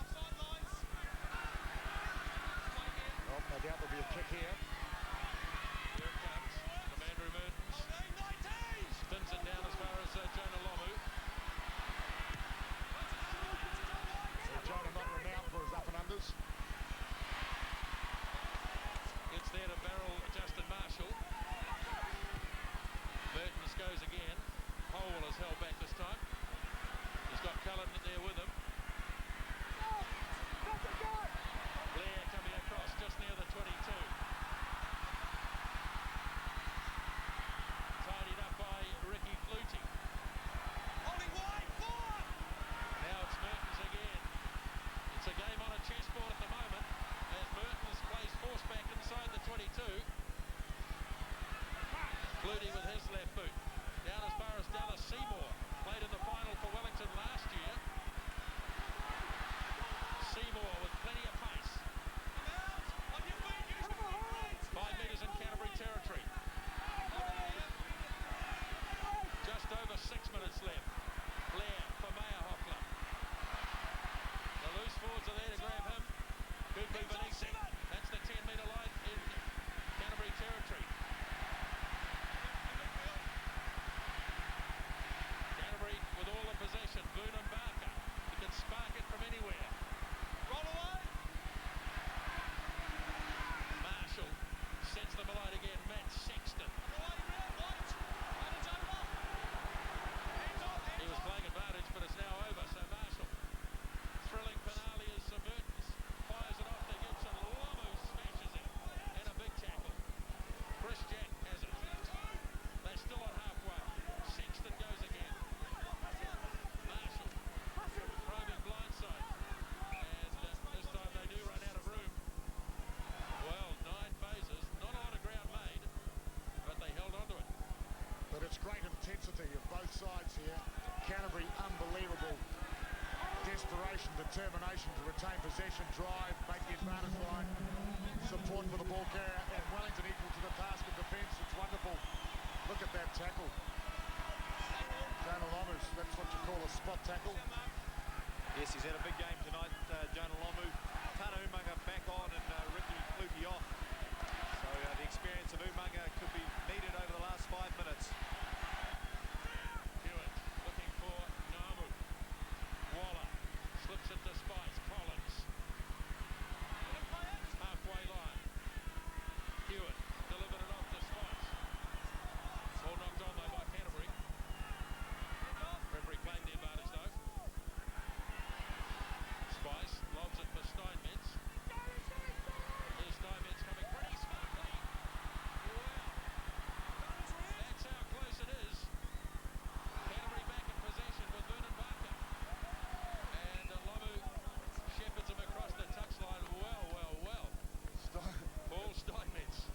Well, no doubt there'll be a kick here. Here it comes from Andrew Mertens. Spins it down as far as Jonah Lomu. So Jonah not renowned for his up and unders. It's there to barrel Justin Marshall. Mertens goes again. Howell is held back this time. He's got Cullen there with him. Blair coming across just near the 22. Tidied up by Ricky Flutie. Now it's Mertens again. It's a game on a chessboard at the moment as Mertens plays force back inside the 22. Flutie with his left boot. Down as far as Dallas Seymour. Played in the final for Wellington last year. Seymour with plenty of pace. 5 metres in Canterbury territory. Just over 6 minutes left. Blair for Meyerhoffler. The loose forwards are there to grab him. Could be Benisi. That's the 10-metre line in Canterbury territory. Canterbury with all the possession. Boonham Barker. He can spark it from anywhere. Roll away. Marshall sends them alight again. Matt Sexton. He was playing advantage, but it's now over. So Marshall thrilling finale as Mertens fires it off to Gibson. Lomu smashes it and a big tackle. Chris Jack has it. They're still on halfway. Sexton goes again. Marshall probing blindside. And this time they do run out of room. Well, 9 phases. Not a lot of ground made, but they held on to it. But it's great intensity of both sides here. Canterbury, unbelievable desperation, determination to retain possession, drive, make the advantage line, support for the ball carrier, and Wellington equal to the task of defence. It's wonderful. Look at that tackle. Jonah Lomu, that's what you call a spot tackle. Yes, he's had a big game tonight, Jonah Lomu. Tana Umaga back on and Ricky Flutie off. So the experience of Umaga could be needed over the last 5 minutes. Hewitt looking for Namu. Waller slips it to Spice. Collins. Halfway line. Hewitt delivered it off to Spice. All knocked on though by Canterbury. Referee claimed the advantage though. Spice lobs it for Steinmetz. Here's Steinmetz coming pretty smartly. Wow. That's how close it is. Canterbury back in possession with Vernon Barker. And Lomu shepherds him across the touchline. Well. Paul Steinmetz.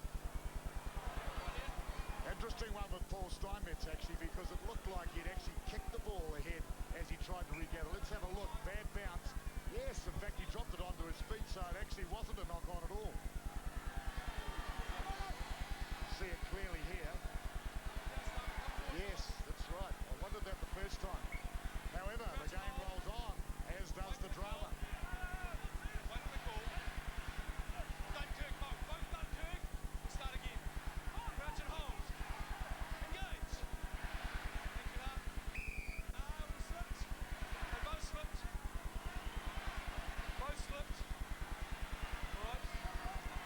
Interesting one with Paul Steinmetz, actually, because it looked like he'd actually kicked the ball ahead as he tried to regather. Let's have a look. Bad bounce. Yes, in fact, he dropped it onto his feet, so it actually wasn't a knock-on at all. See it clearly here. Yes, that's right. I wondered that the first time. However, the game rolls on, as does the drama. Dunkirk, both Dunkirk. We'll start again. Crouch and hold. Engage. Pick it up. We slipped. They both slipped. Both slipped. All right.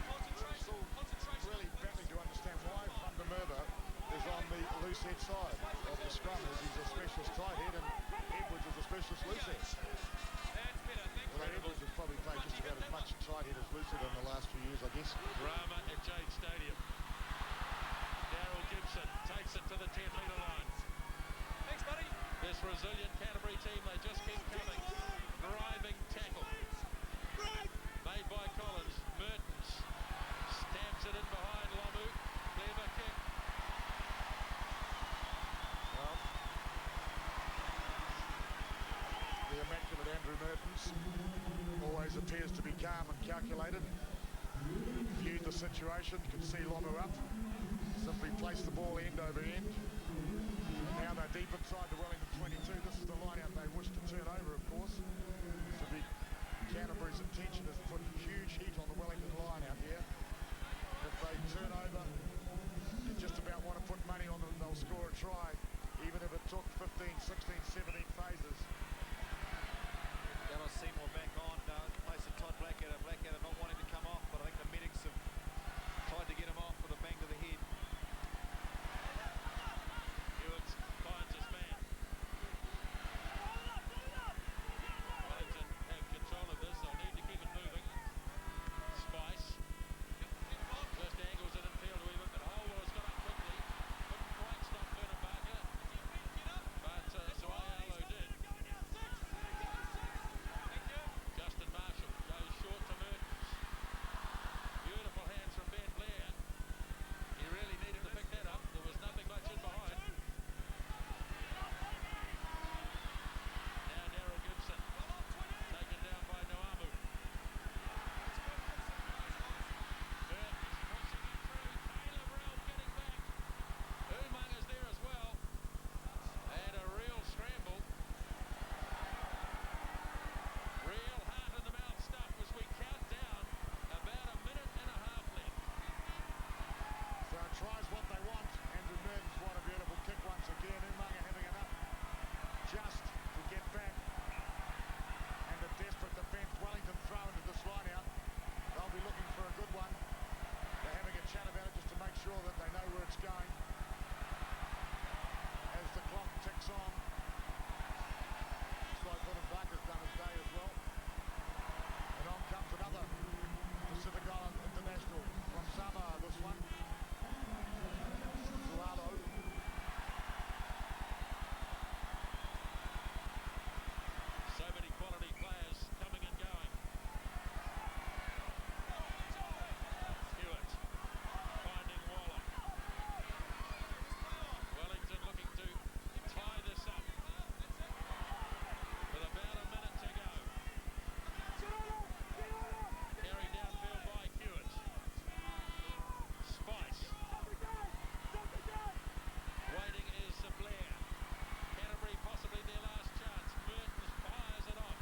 Concentration. Concentration. Really battling to understand why Van der Merwe is on the loose head side of the scrum, as he's a specialist tight head and Edwards is a specialist loose head. That's better. Thank you. Well, Edwards has probably played just about as much tight head as loose head in the last few years, I guess. Drama at Jade Stadium. Daryl Gibson takes it to the 10-metre line. Thanks, buddy. This resilient Canterbury team, they just keep coming. Driving tackle. Made by Collins. Mertens stabs it in behind Lomu. Clever kick. Well, the immaculate Andrew Mertens always appears to be calm and calculated. Viewed the situation, could see Lomu up. Simply placed the ball end over end. And now they're deep inside the Wellington 22. This is the line-out they wish to turn over, of course. So Canterbury's intention is to put huge heat on the Wellington line out here. If they turn over, you just about want to put money on them, they'll score a try, even if it took 15, 16, 17 phases. Dallas Seymour back on, place of Todd Blackadder. Blackadder not wanting to come off, but I think the medics have tried to get him off with a bang to the head. Hewitt finds his man. Wellington have control of this. They'll need to keep it moving. Spice just angles it in field a wee bit, but Holwell's got up quickly. Couldn't quite stop Vernon Barker, but Suayalo did. Justin Marshall goes short to Mertens. Beautiful hands from Ben Blair. He really needed to pick that up. There was nothing much in behind. Now Daryl Gibson taken down by Noamu. Mertens pushing it through. Caleb Ralph getting back. Umanga's there as well. And a real scramble. Real heart in the mouth stuff as we count down about a minute and a half left. So it tries what they want. Andrew Mertens, what a beautiful kick once again. Umanga having enough just to get back. And a desperate defence. Wellington throw into this line out. They'll be looking for a good one. They're having a chat about it just to make sure that they know where it's going. As the clock ticks on. Looks like Vernon Barker's done his day as well. And on comes another Pacific Island international from Samoa, this one. Sualo. So many quality players coming and going. Hewitt finding Waller. Wellington looking to tie this up with about a minute to go. Carried downfield by Hewitt. Spice. Waiting is Blair. Canterbury possibly their last chance. Mertens fires it off.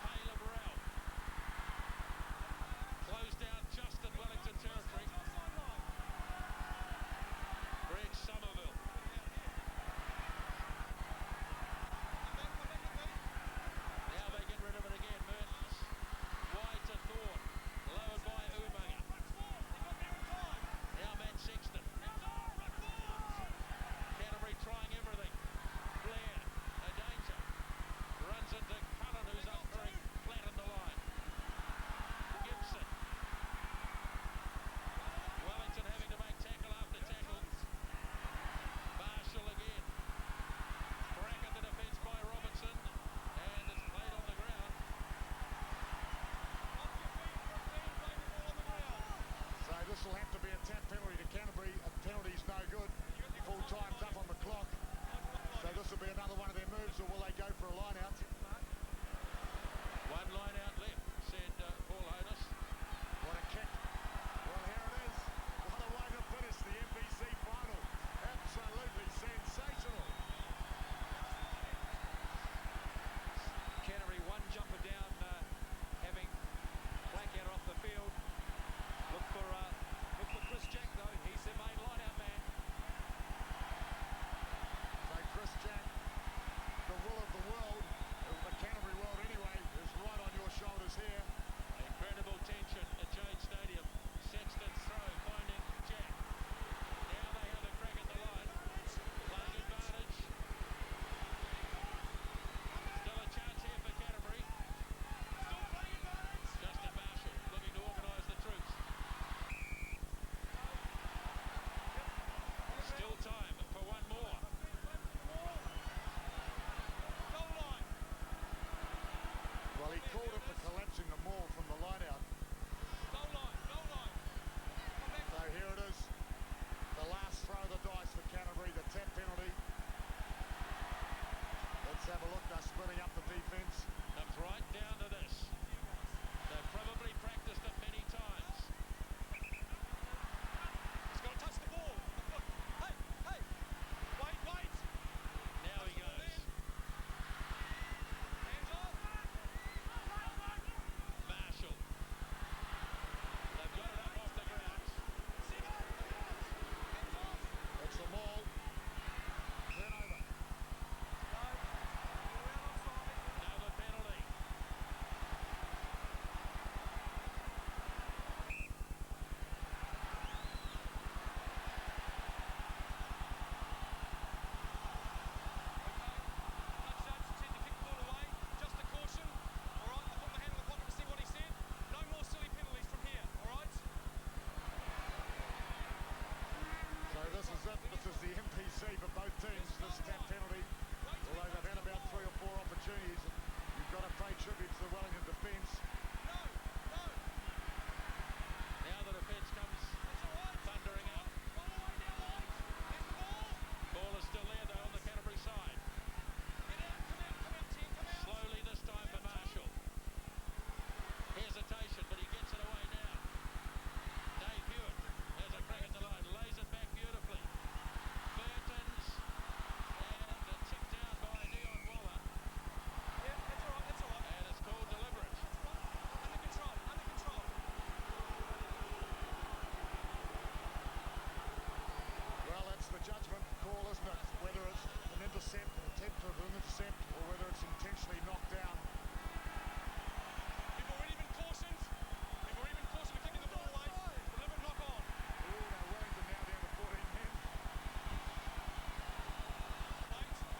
Caleb Ralph. Closed down just in Wellington territory. Greg Somerville. Now they get rid of it again. Mertens. Wide to Thorne. Lowered by Umanga. Now Matt Sexton. Canterbury trying everything. Blair, a danger. Runs into Cullen, who's up very flat on the line. Gibson. Wellington having to make tackle after tackle. Marshall again. Crack at the defence by Robertson. And it's played on the ground. So this will have to be a tap penalty to Canterbury. A penalty's no good. Full time's up on the clock. So this will be another one of their moves, or will they go for a line out? One line out left, said Paul Honus. What a kick. Well, here it is. What a way to finish the NPC final. Absolutely sensational. Canterbury one jumper down, having Blackadder off the field. Look for Chris Jack though. He's their main line-out man. So Chris Jack, the will of the world, the Canterbury world anyway, is right on your shoulders here. Incredible tension at Jade Stadium. Sexton's throw finding Jack. Now they have a crack at the line. Playing advantage. Still a chance here for Canterbury. Justin Marshall looking to organise the troops. Still time for one more. Well, he called it for collapsing the maul from the line out. So here it is. The last throw of the dice for Canterbury, the tap penalty. Let's have a look. They're splitting up the see for both teams, this tap penalty. Although they've had about 3 or 4 opportunities, you've got to pay tribute to the Wellington defence. Now the defence comes thundering up. Ball is still there though on the Canterbury side. Slowly this time for Marshall. Hesitation, but he gets it away now. Dave Hewitt has a crack at the line, lays it back beautifully. Burton's and a tick down by Dion Waller. And it's called deliberate. Under control. Well, that's the judgment call, isn't it? Whether it's an intercept, an attempt of an intercept, or whether it's intentionally knocked down. They've already been cautioned. For kicking the ball away. Deliberate knock on. Now Wellington now down to 14 men.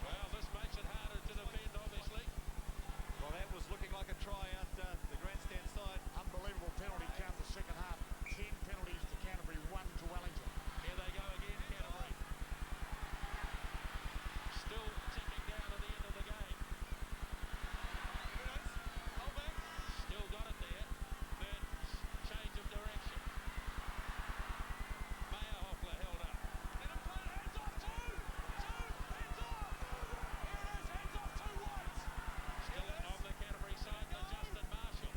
Well, this makes it harder to defend, obviously. Well, that was looking like a try out the grandstand side. Unbelievable penalty count the second half. 10 penalties to Canterbury, 1 to Wellington. Here they go again, Canterbury. Still ticking down to the end of the game. Still got it there. Burton's change of direction. Meyerhoffler held up. Hands off, two! Hands off! Here it is, hands off, 2 whites! Still on the Canterbury side to Justin Marshall.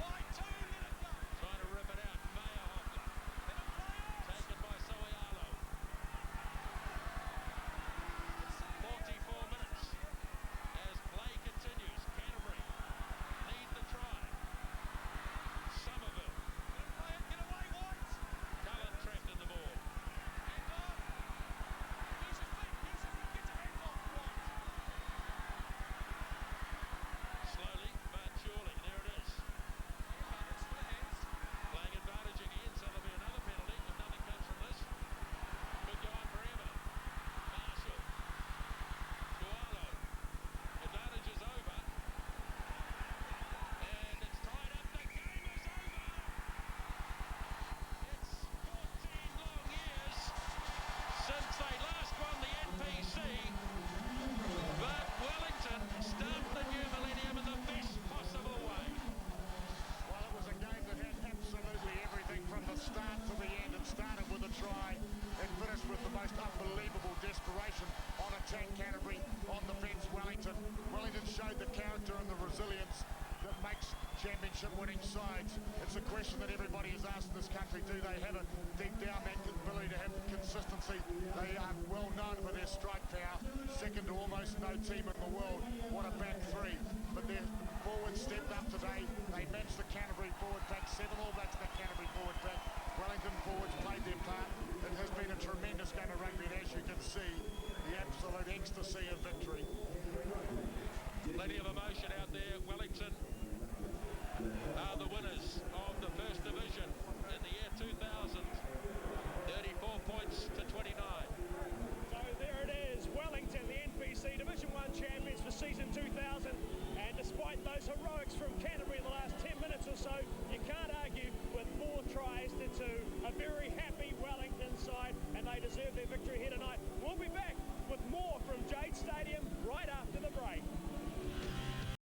White, 2, let it go! Trying to rip it out. Meyerhoffler. Let him play it! Taken by Soialo. 44 minutes as play continues. Canterbury need the try. Somerville. Let him play it, get away, whites! Cullen trapped in the ball. Hands off! Use your feet, get your hands off, whites! Slowly but surely. There it is. Advantage for the hands. Playing advantage again, so there'll be another penalty if nothing comes from this. Could go on forever. Marshall. Tualo. Advantage is over. And it's tied up. The game is over. It's 14 long years since they last won the NPC. But Wellington start the new millennium in the best possible way. Well, it was a game that had absolutely everything from the start to the end. It started with a try and finished with the most unbelievable desperation on attack Canterbury, on defence Wellington. Wellington showed the character and the resilience that makes championship winning sides. It's a question that everybody is asked in this country. Do they have it deep down, that ability to have consistency? They are well known for their strike power, second to almost no team in the world. What a back three. But their forwards stepped up today. They matched the Canterbury forward pack, 7 all backs the Canterbury forward pack. Wellington forwards played their part. It has been a tremendous game of rugby, and as you can see, the absolute ecstasy of victory. Plenty of emotion out there. Wellington are the winners of the First Division in the year 2000. 34 points to 29. So there it is, Wellington, the NPC Division 1 champions for season 2000. And despite those heroics from Canterbury in the last 10 minutes or so,